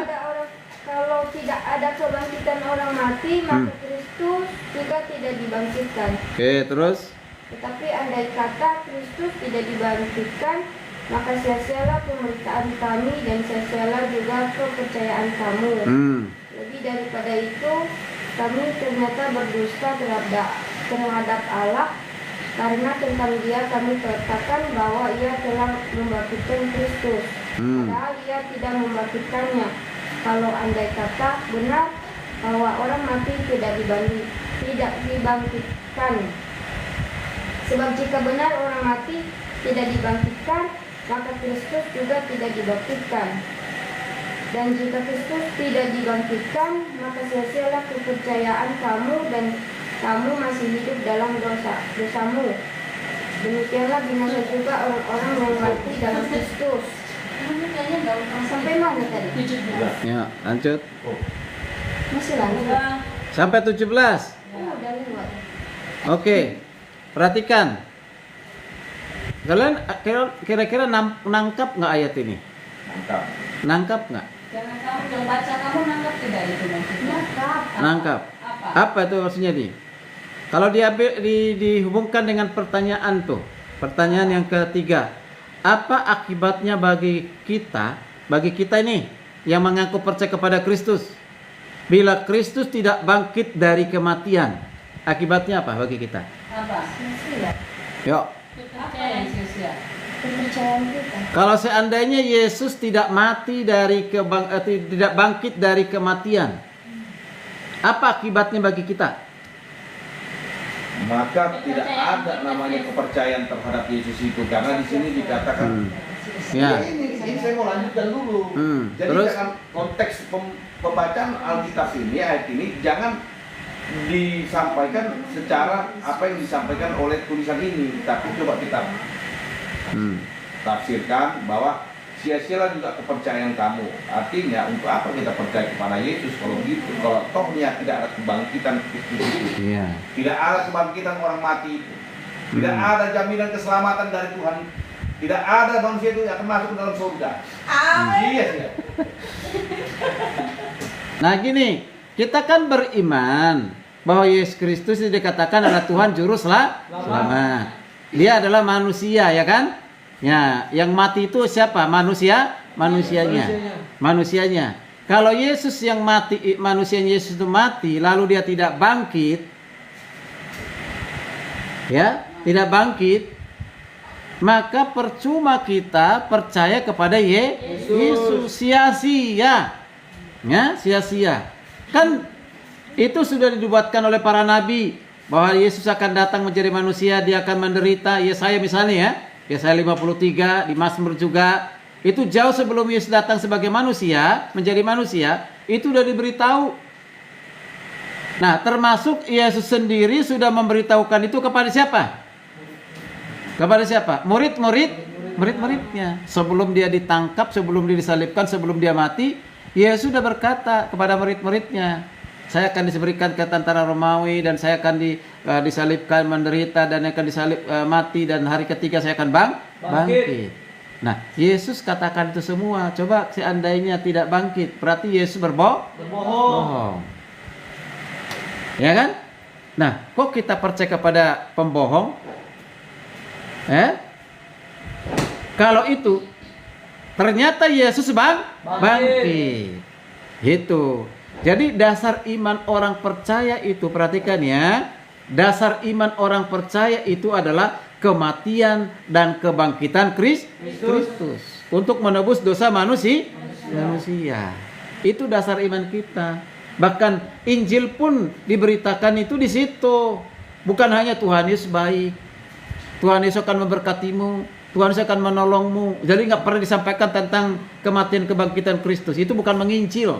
Kalau tidak ada kebangkitan orang mati, maka Kristus juga tidak dibangkitkan. oke, terus? Tetapi andai kata Kristus tidak dibangkitkan, maka sia-sialah pemberitaan kami dan sia-sialah juga kepercayaan kamu. Lebih daripada itu, kami ternyata berdusta terhadap Allah, karena tentang Dia kami katakan bahwa Ia telah membangkitkan Kristus, padahal Ia tidak membangkitkannya. Kalau andai kata benar bahwa orang mati tidak dibangkitkan. Sebab jika benar orang mati tidak dibangkitkan, maka Kristus juga tidak dibangkitkan. Dan jika Kristus tidak dibangkitkan, maka sia-sialah kepercayaan kamu dan kamu masih hidup dalam dosamu. Demikianlah binasa juga orang-orang yang mati dalam Kristus. Sampai mana tadi? Ya, lanjut. Masih lanjut. Sampai 17. Udah lewat. Oke. Perhatikan. Kalian kira-kira nangkap nggak ayat ini? Mantap. Nangkap nggak? Jangan kamu yang baca, kamu nangkap tidak itu maksudnya? Nangkap. Apa? Apa itu maksudnya nih? Kalau dihubungkan dengan pertanyaan tuh, pertanyaan yang ketiga, apa akibatnya bagi kita ini yang mengaku percaya kepada Kristus? Bila Kristus tidak bangkit dari kematian, akibatnya apa bagi kita? Apa? Sia-sia. Yuk. Apa yang sia-sia? Kepercayaan kita. Kalau seandainya Yesus tidak tidak bangkit dari kematian, apa akibatnya bagi kita? Maka tidak ada namanya kepercayaan terhadap Yesus itu, karena di sini dikatakan Ya. ini saya mau lanjutkan dulu. Jadi Terus? jangan konteks pembacaan Alkitab ini, ayat ini jangan disampaikan secara apa yang disampaikan oleh tulisan ini, tapi coba kita tafsirkan bahwa sia-sialah juga kepercayaan kamu. Artinya untuk apa kita percaya kepada Yesus kalau gitu? Kalau tohnya tidak ada kebangkitan Kristus itu, Iya. tidak ada kebangkitan orang mati itu, tidak ada jaminan keselamatan dari Tuhan, tidak ada manusia itu yang akan masuk ke dalam surga. Iya sih. Nah gini, kita kan beriman bahwa Yesus Kristus dikatakan adalah Tuhan Juru Selamat. Dia adalah manusia, ya kan? Ya, yang mati itu siapa? Manusianya. Kalau Yesus yang mati, manusia Yesus itu mati, lalu dia tidak bangkit, ya, tidak bangkit, maka percuma kita percaya kepada Yesus, sia-sia. Ya, sia-sia. Kan itu sudah dinubuatkan oleh para nabi bahwa Yesus akan datang menjadi manusia, dia akan menderita. Yesaya misalnya ya, Yesaya 53, di Mazmur juga. Itu jauh sebelum Yesus datang sebagai manusia, menjadi manusia, itu sudah diberitahu. Nah, termasuk Yesus sendiri sudah memberitahukan itu kepada siapa? Kepada siapa? Murid-muridnya. Sebelum dia ditangkap, sebelum dia disalibkan, sebelum dia mati, Yesus sudah berkata kepada murid-muridnya, saya akan diberikan ke tentara Romawi dan saya akan disalibkan, menderita dan akan disalib mati dan hari ketiga saya akan bangkit. Nah, Yesus katakan itu semua. Coba seandainya tidak bangkit, berarti Yesus berbohong. Ya kan? Nah, kok kita percaya kepada pembohong? Kalau itu ternyata Yesus bangkit. Itu. Jadi dasar iman orang percaya itu, perhatikan ya. Dasar iman orang percaya itu adalah kematian dan kebangkitan Kristus untuk menebus dosa manusia. Itu dasar iman kita. Bahkan Injil pun diberitakan itu di situ. Bukan hanya Tuhan Yesus baik, Tuhan Yesus akan memberkatimu, Tuhan Yesus akan menolongmu. Jadi nggak pernah disampaikan tentang kematian kebangkitan Kristus. Itu bukan menginjil.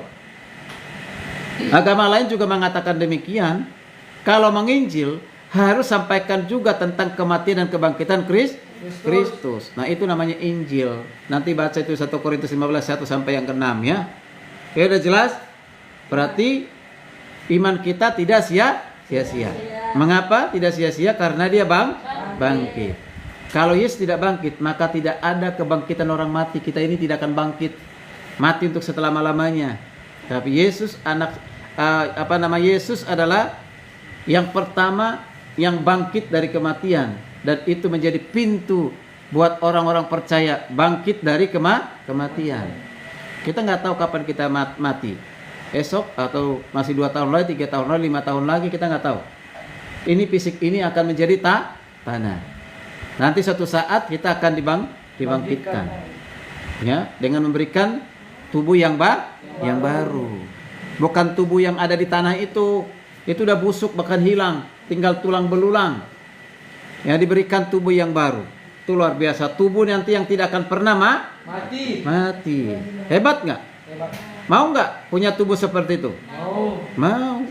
Agama lain juga mengatakan demikian. Kalau menginjil harus sampaikan juga tentang kematian dan kebangkitan Kristus. Nah, itu namanya Injil. Nanti baca itu 1 Korintus 15 1 sampai yang ke-6 ya. Oke, udah jelas? Berarti iman kita tidak sia-sia. Mengapa tidak sia-sia? Karena dia bangkit. Kalau Yesus tidak bangkit, maka tidak ada kebangkitan orang mati. Kita ini tidak akan bangkit, mati untuk selama-lamanya. Tapi Yesus Yesus adalah yang pertama yang bangkit dari kematian, dan itu menjadi pintu buat orang-orang percaya bangkit dari kematian. Kita nggak tahu kapan kita mati, esok atau masih 2 tahun lagi, 3 tahun lagi, 5 tahun lagi, kita nggak tahu. Ini fisik ini akan menjadi tanah. Nanti suatu saat kita akan dibangkitkan, ya, dengan memberikan tubuh yang baru. Bukan tubuh yang ada di tanah itu udah busuk bahkan hilang, tinggal tulang belulang. Ya, diberikan tubuh yang baru. Itu luar biasa. Tubuh nanti yang tidak akan pernah mati. Hebat nggak? Mau nggak punya tubuh seperti itu? Mau.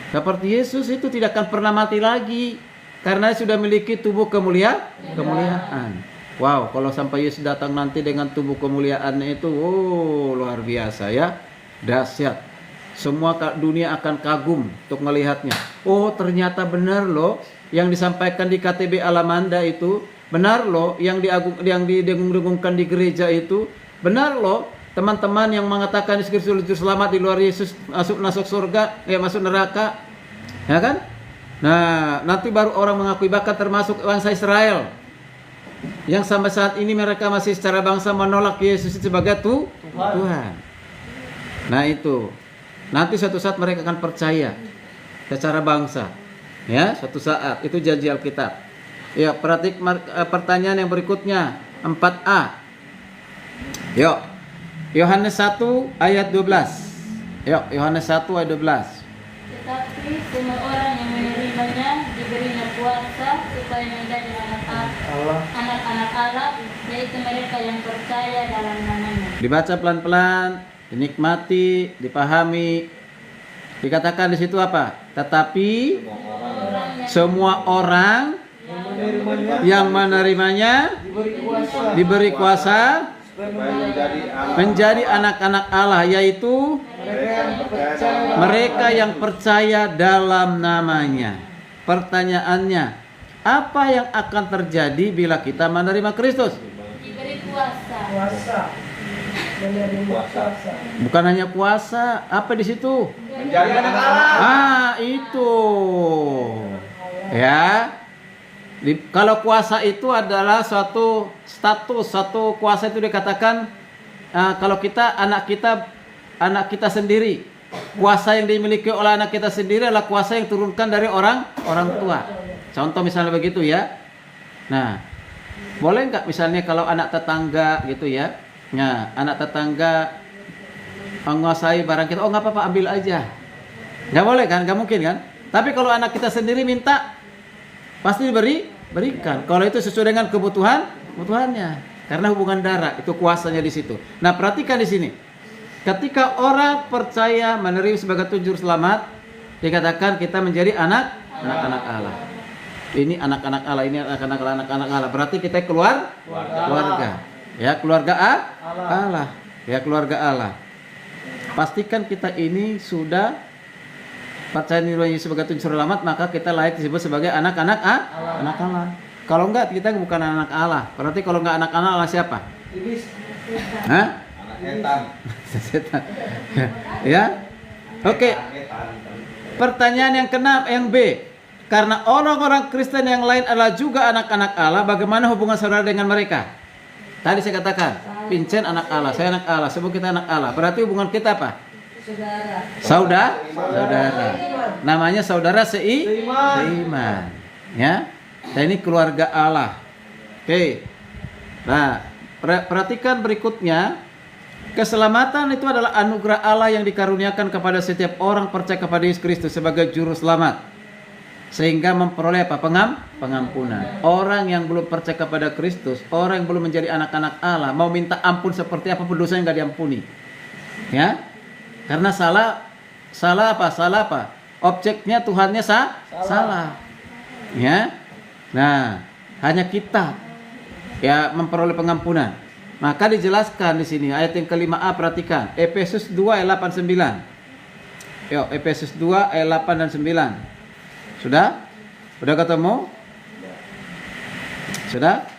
Seperti Yesus itu tidak akan pernah mati lagi, karena sudah memiliki tubuh kemuliaan. Wow, kalau sampai Yesus datang nanti dengan tubuh kemuliaannya itu, luar biasa ya, dahsyat. Semua dunia akan kagum untuk melihatnya. Oh, ternyata benar loh yang disampaikan di KTB Alamanda itu, benar loh yang didengung-dengungkan di gereja itu, benar loh teman-teman yang mengatakan Yesus Kristus juru selamat, di luar Yesus masuk surga, masuk neraka. Ya kan? Nah, nanti baru orang mengakui, bahkan termasuk bangsa Israel yang sampai saat ini mereka masih secara bangsa menolak Yesus sebagai Tuhan. Nah, itu nanti suatu saat mereka akan percaya secara bangsa. Ya, suatu saat itu janji Alkitab. Ya, pertanyaan yang berikutnya 4A. Yuk, Yohanes 1 ayat 12. Yuk, Yohanes 1 ayat 12. Tetapi semua orang yang menerimanya diberinya kuasa supaya menjadi anak-anak Allah, yaitu mereka yang percaya dalam namanya. Dibaca pelan-pelan, dinikmati, dipahami. Dikatakan di situ apa? Tetapi semua orang yang menerimanya diberi kuasa menjadi anak-anak Allah, yaitu mereka yang percaya dalam namanya. Pertanyaannya, apa yang akan terjadi bila kita menerima Kristus? Diberi kuasa. Bukan hanya puasa, apa di situ? Menjadi anak Allah. Itu. Ya. Kalau kuasa itu adalah suatu status, satu kuasa itu dikatakan kalau anak kita sendiri. Kuasa yang dimiliki oleh anak kita sendiri adalah kuasa yang turunkan dari orang tua. Contoh misalnya begitu ya. Nah, boleh nggak misalnya kalau anak tetangga gitu ya? Nah, anak tetangga menguasai barang kita, oh nggak apa-apa, ambil aja. Nggak boleh kan? Nggak mungkin kan? Tapi kalau anak kita sendiri minta, pasti berikan. Kalau itu sesuai dengan kebutuhannya. Karena hubungan darah, itu kuasanya di situ. Nah, perhatikan di sini. Ketika orang percaya menerima sebagai juru selamat, dikatakan kita menjadi anak-anak Allah. Ini anak-anak Allah, ini anak-anak Allah. Berarti kita keluarga. Ya, keluarga Allah. Ya, keluarga Allah. Pastikan kita ini sudah percaya diri sebagai juru selamat, maka kita layak disebut sebagai anak-anak Allah. Kalau enggak, kita bukan anak Allah. Berarti kalau enggak anak Allah siapa? Iblis. Hah? Anak Setan. Ya. Oke. Pertanyaan yang B. Karena orang-orang Kristen yang lain adalah juga anak-anak Allah, bagaimana hubungan saudara dengan mereka? Tadi saya katakan, Vincent anak Allah, saya anak Allah, sebut kita anak Allah. Berarti hubungan kita apa? Saudara. Namanya saudara seiman. Ya. Dan ini keluarga Allah. Oke. Nah, perhatikan berikutnya. Keselamatan itu adalah anugerah Allah yang dikaruniakan kepada setiap orang percaya kepada Yesus Kristus sebagai juru selamat. Sehingga memperoleh apa? Pengampunan. Orang yang belum percaya kepada Kristus, orang yang belum menjadi anak-anak Allah, mau minta ampun seperti apapun dosanya nggak diampuni. Ya. Karena salah apa? Objeknya Tuhannya salah. Ya. Nah, hanya kita ya memperoleh pengampunan. Maka dijelaskan di sini ayat yang ke-5a, perhatikan. Efesus 2 ayat 8 9. Yuk, Efesus 2 ayat 8 dan 9. Sudah? Sudah ketemu? Sudah?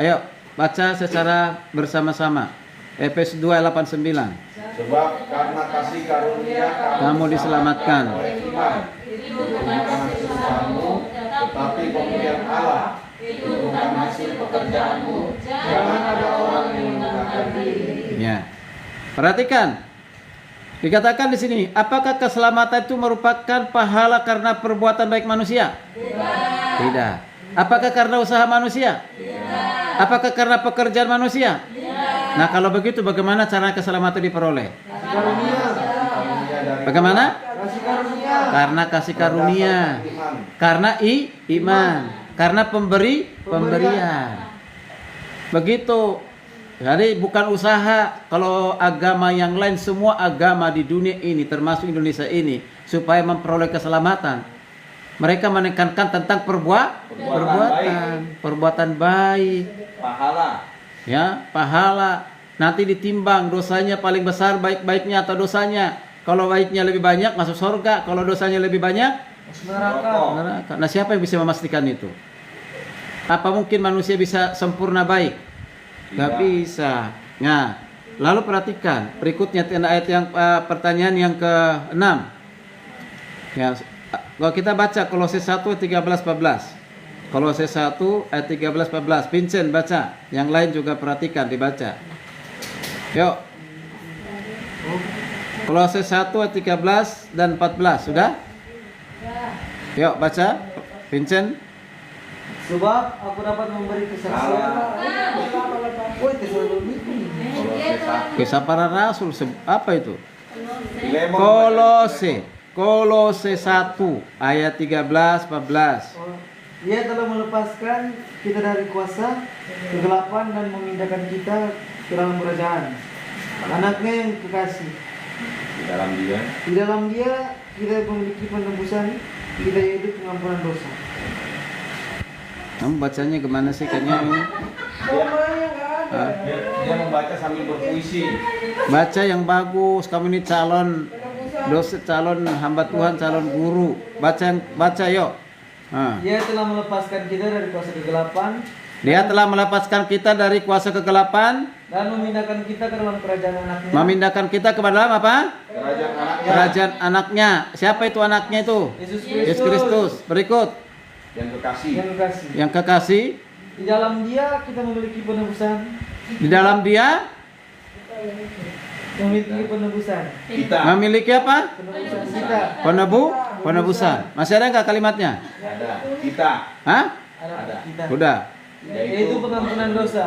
Ayo baca secara bersama-sama. Efesus 2 ayat 8 9. Sebab karena kasih karunia Kamu diselamatkan. oleh iman. Itu bukan hasil usahamu, tetapi pemberian Allah. Itu bukan hasil pekerjaanmu. Jangan ada orang yang menggunakan diri. Ya. Perhatikan. Dikatakan di sini, apakah keselamatan itu merupakan pahala karena perbuatan baik manusia? Tidak. Apakah karena usaha manusia? Tidak. Apakah karena pekerjaan manusia? Tidak. Nah, kalau begitu bagaimana cara keselamatan diperoleh? Bagaimana? Karena kasih karunia. Karena iman. Karena pemberian. Begitu. Jadi bukan usaha. Kalau agama yang lain, semua agama di dunia ini termasuk Indonesia ini, supaya memperoleh keselamatan, mereka menekankan tentang perbuatan baik, pahala. Nanti ditimbang dosanya paling besar baik-baiknya atau dosanya. Kalau baiknya lebih banyak masuk surga, kalau dosanya lebih banyak Masuk neraka. neraka. Nah, siapa yang bisa memastikan itu? Apa mungkin manusia bisa sempurna baik? Gak Tidak. bisa. Nah, lalu perhatikan berikutnya ayat yang pertanyaan yang ke-6. Ya, kalau kita baca Kolose 1 ayat 13-14. Kolose 1 ayat 13-14. Vincent baca, yang lain juga perhatikan dibaca. Yuk. Kolose 1 ayat 13 dan 14, sudah? Yuk baca, Vincent. Sebab aku dapat memberi kesaksian. Woi, Tesalonika. Kisah para Rasul, apa itu? Filemon. Kolose 1 ayat 13-14. Ia telah melepaskan kita dari kuasa kegelapan dan memindahkan kita ke dalam kerajaan anaknya yang kekasih. Di dalam dia. Di dalam dia kita memiliki penebusan, kita yaitu pengampunan dosa. Kamu bacanya kemana sih kayaknya ini? Dia membaca sambil berpuisi. Baca yang bagus. Kamu ini calon hamba Tuhan, calon guru. Baca yuk. Dia telah melepaskan kita dari kuasa kegelapan Dia telah melepaskan kita dari kuasa kegelapan dan memindahkan kita ke dalam kerajaan anaknya. memindahkan kita kepada dalam apa? Kerajaan anaknya. Kerajaan anaknya. Siapa itu anaknya itu? Yesus Yesus Kristus. Berikut Yang kekasih. yang kekasih. yang kekasih. Di dalam dia kita memiliki penebusan. Di dalam dia Memiliki penebusan. Kita. memiliki apa? Penebusan kita. Penebusan. Masih ada nggak kalimatnya? Ada. Kita. Hah? Ada. Kita. Udah. Yaitu pengampunan dosa.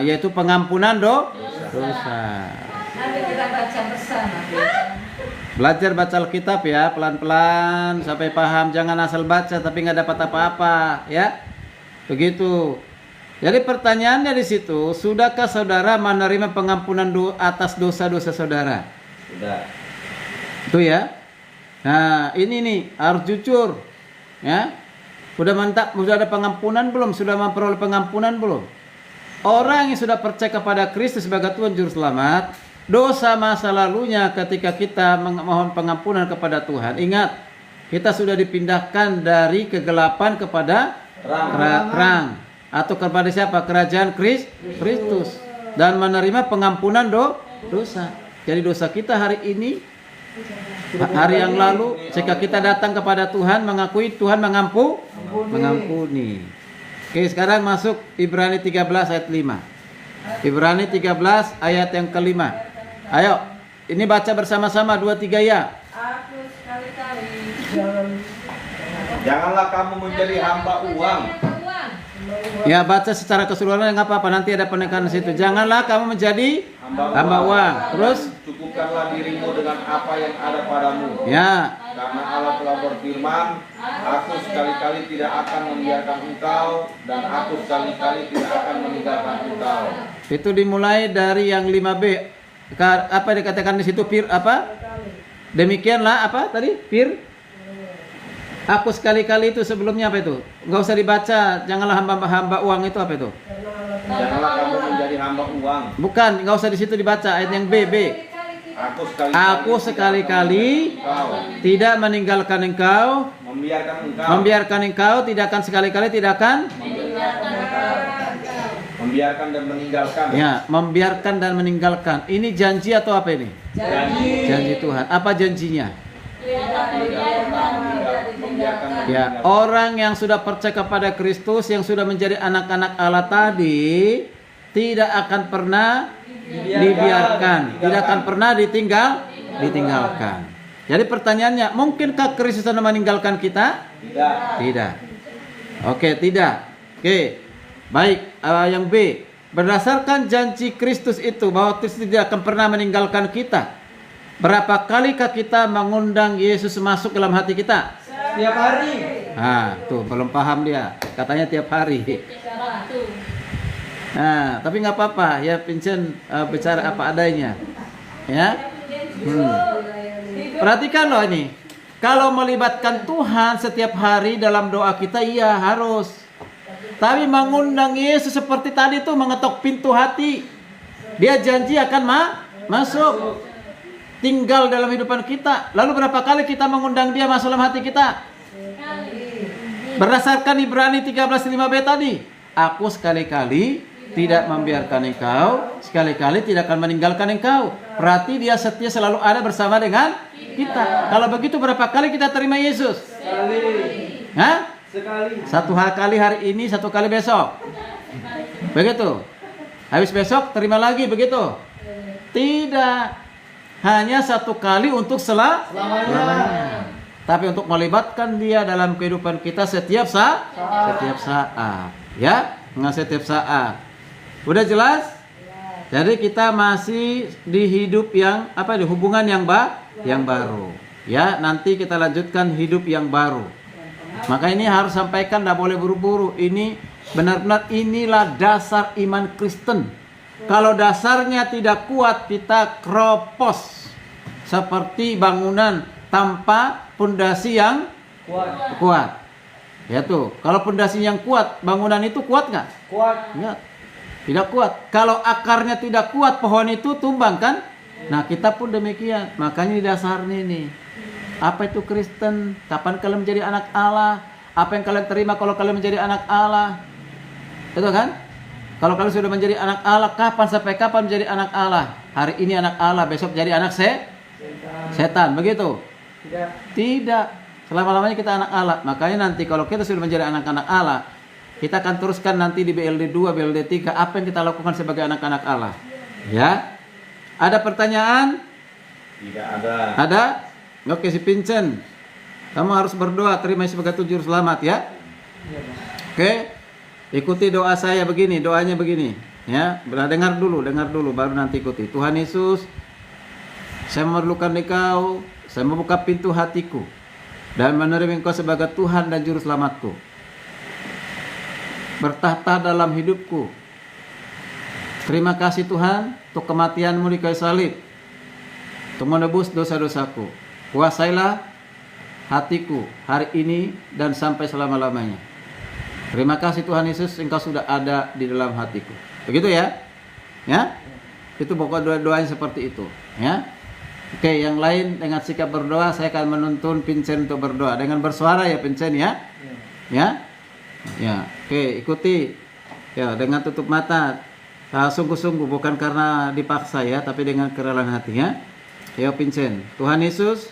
Yaitu pengampunan dosa. Nanti kita baca bersama. Belajar baca Alkitab ya, pelan-pelan sampai paham. Jangan asal baca tapi nggak dapat apa-apa, ya. Begitu. Jadi pertanyaannya di situ, sudahkah saudara menerima pengampunan atas dosa-dosa saudara? Sudah. Itu ya. Nah, ini nih harus jujur, ya. Sudah mantap, sudah ada pengampunan belum? Sudah memperoleh pengampunan belum? Orang yang sudah percaya kepada Kristus sebagai Tuhan Juru Selamat, dosa masa lalunya ketika kita memohon pengampunan kepada Tuhan, ingat, kita sudah dipindahkan dari kegelapan kepada terang. Atau kepada siapa? Kerajaan Kristus. Dan menerima pengampunan dosa. Jadi dosa kita hari ini, hari yang lalu, jika kita datang kepada Tuhan, mengakui Tuhan mengampuni. Oke, sekarang masuk Ibrani 13 ayat 5. Ibrani 13 ayat yang kelima. Ayo, ini baca bersama-sama 2-3 ya. Aku sekali-kali. Janganlah kamu menjadi hamba uang. Ya, baca secara keseluruhan nggak apa-apa, nanti ada penekanan situ. Janganlah kamu menjadi hamba uang. Terus Cukupkanlah dirimu dengan apa yang ada padamu. ya, Karena Allah telah berfirman, aku sekali-kali tidak akan membiarkan engkau, dan aku sekali-kali tidak akan meninggalkan engkau. itu dimulai dari yang 5B. Apa dikatakan di situ? Apa? Demikianlah apa tadi? Aku sekali-kali itu sebelumnya apa itu? Nggak usah dibaca. Janganlah hamba uang itu apa itu? Janganlah kamu menjadi hamba uang. Bukan, nggak usah di situ dibaca. Ayat yang B. Aku sekali-kali engkau, tidak meninggalkan engkau, membiarkan engkau, tidak akan sekali-kali tidak akan. membiarkan dan meninggalkan. Ya, membiarkan dan meninggalkan. Ini janji atau apa ini? Janji Tuhan. Apa janjinya? Ya, orang yang sudah percaya kepada Kristus, yang sudah menjadi anak-anak Allah tadi, tidak akan pernah dibiarkan, tidak akan pernah ditinggalkan. Jadi pertanyaannya, mungkinkah Kristus akan meninggalkan kita? Tidak. Oke, tidak. Oke. Baik, yang B. Berdasarkan janji Kristus itu bahwa Kristus tidak akan pernah meninggalkan kita, berapa kalikah kita mengundang Yesus masuk dalam hati kita? Setiap hari. Tuh belum paham dia. Katanya tiap hari. Nah, tapi nggak apa-apa ya, Vincent bicara apa adanya. Ya. Perhatikan loh ini. Kalau melibatkan Tuhan setiap hari dalam doa kita, iya harus. Tapi mengundang Yesus seperti tadi tuh mengetok pintu hati. Dia janji akan masuk. tinggal dalam kehidupan kita. Lalu berapa kali kita mengundang dia masuk dalam hati kita? Berdasarkan Ibrani 13:5b tadi, aku sekali-kali tidak membiarkan engkau, sekali-kali tidak akan meninggalkan engkau. Berarti dia setia selalu ada bersama dengan kita. Kalau begitu berapa kali kita terima Yesus? Sekali. Hah? Sekali. Satu kali hari ini, satu kali besok. Begitu. Habis besok terima lagi, begitu? Tidak. Hanya satu kali untuk selamanya. Tapi untuk melibatkan dia dalam kehidupan kita setiap saat. Ya, dengan setiap saat. Udah jelas? Jadi kita masih di hidup yang di hubungan yang baru. Ya, nanti kita lanjutkan hidup yang baru. Maka ini harus sampaikan, tidak boleh buru-buru. Ini benar-benar inilah dasar iman Kristen. Kalau dasarnya tidak kuat, kita kropos seperti bangunan tanpa pondasi yang kuat. Ya tuh, kalau pondasi yang kuat, bangunan itu kuat nggak? Kuat. Ya, tidak kuat. Kalau akarnya tidak kuat, pohon itu tumbang kan? Nah, kita pun demikian. Makanya di dasarnya ini. Apa itu Kristen? Kapan kalian menjadi anak Allah? Apa yang kalian terima kalau kalian menjadi anak Allah? Itu kan? Kalau kalian sudah menjadi anak Allah, sampai kapan menjadi anak Allah? Hari ini anak Allah, besok jadi anak setan. Begitu? Tidak. Selama-lamanya kita anak Allah. Makanya nanti kalau kita sudah menjadi anak-anak Allah, kita akan teruskan nanti di BLD 2, BLD 3 apa yang kita lakukan sebagai anak-anak Allah. Ya. Ada pertanyaan? Tidak ada. Ada? Oke, si Vincent. Kamu harus berdoa terima Yesus sebagai juru selamat ya. Oke. Ikuti doa saya begini, doanya begini, ya. Dengar dulu baru nanti ikuti. Tuhan Yesus, saya memerlukan Engkau, saya membuka pintu hatiku dan menerima Engkau sebagai Tuhan dan juru selamatku. Bertahta dalam hidupku. Terima kasih Tuhan untuk kematian-Mu di kayu salib, untuk menebus dosa-dosaku. Kuasailah hatiku hari ini dan sampai selama-lamanya. Terima kasih Tuhan Yesus, Engkau sudah ada di dalam hatiku. Begitu ya? Ya? Itu pokok doa-doanya seperti itu, ya. Oke, yang lain dengan sikap berdoa, saya akan menuntun Vincent untuk berdoa dengan bersuara ya Vincent ya. Ya? Ya. Oke, ikuti. Ya, dengan tutup mata. Sungguh-sungguh bukan karena dipaksa ya, tapi dengan kerelaan hati ya. Ya Vincent. Tuhan Yesus,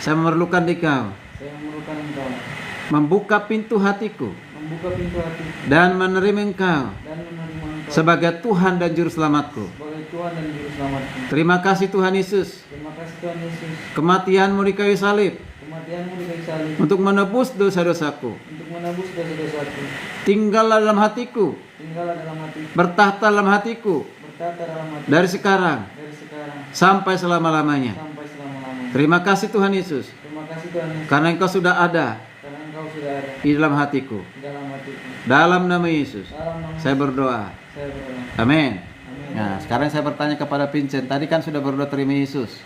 saya memerlukan Engkau. Membuka pintu hatiku dan menerima Engkau sebagai Tuhan dan juru selamatku. Terima kasih Tuhan Yesus. Kematian-Mu di kayu salib untuk menebus dosa-dosaku. Tinggallah dalam hatiku. Bertahta dalam hatiku dari sekarang sampai selama-lamanya. Terima kasih Tuhan Yesus. Karena Engkau sudah ada di dalam hatiku. Dalam nama Yesus saya berdoa. Amin. Nah, sekarang saya bertanya kepada Vincent. Tadi kan sudah berdoa terima Yesus.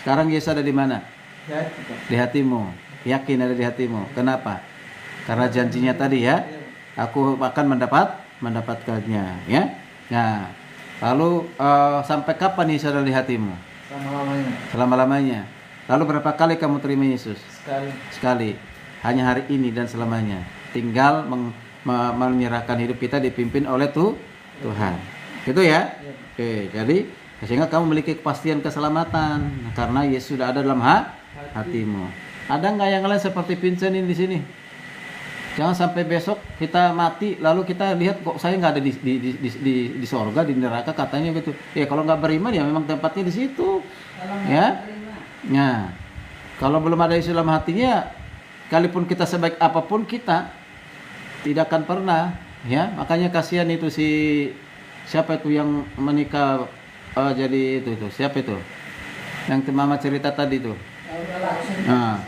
Sekarang Yesus ada di mana? Di hatimu. Yakin ada di hatimu. Kenapa? Karena janjinya tadi ya. Aku akan mendapatkannya ya. Nah, lalu sampai kapan Yesus ada di hatimu? Selama-lamanya. Lalu berapa kali kamu terima Yesus? Sekali. Hanya hari ini dan selamanya. Tinggal menyerahkan hidup kita dipimpin oleh Tuhan. Gitu ya? Oke, jadi sehingga kamu memiliki kepastian keselamatan karena Yesus sudah ada dalam hatimu. Ada nggak yang lain seperti Vincent ini di sini? Jangan sampai besok kita mati lalu kita lihat kok saya nggak ada di sorga, di neraka katanya gitu. Ya kalau nggak beriman ya memang tempatnya di situ. Ya. Nah, kalau belum ada Yesus dalam hatinya, sekalipun kita sebaik apapun kita tidak akan pernah, ya. Makanya kasihan itu siapa itu yang menikah jadi itu siapa itu? Yang mama cerita tadi itu. Nah,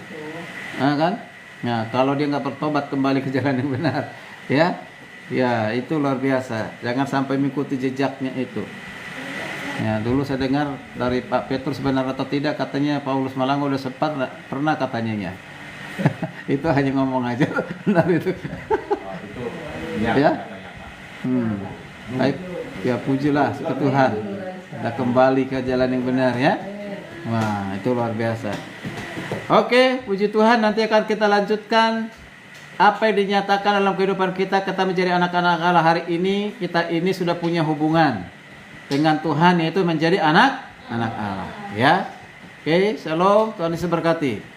kan? Nah, kalau dia nggak bertobat kembali ke jalan yang benar, ya, ya itu luar biasa. Jangan sampai mengikuti jejaknya itu. Ya, dulu saya dengar dari Pak Petrus benar atau tidak katanya Paulus Malango udah sempat pernah katanya ya. Itu hanya ngomong aja benar itu. Ya. Baik, ya pujilah ke Tuhan. Kita kembali ke jalan yang benar ya. Wah, itu luar biasa. Oke, puji Tuhan, nanti akan kita lanjutkan apa yang dinyatakan dalam kehidupan kita menjadi anak-anak Allah. Hari ini kita ini sudah punya hubungan dengan Tuhan, yaitu menjadi anak-anak Allah, ya. Oke, shalom, Tuhan Yesus berkati.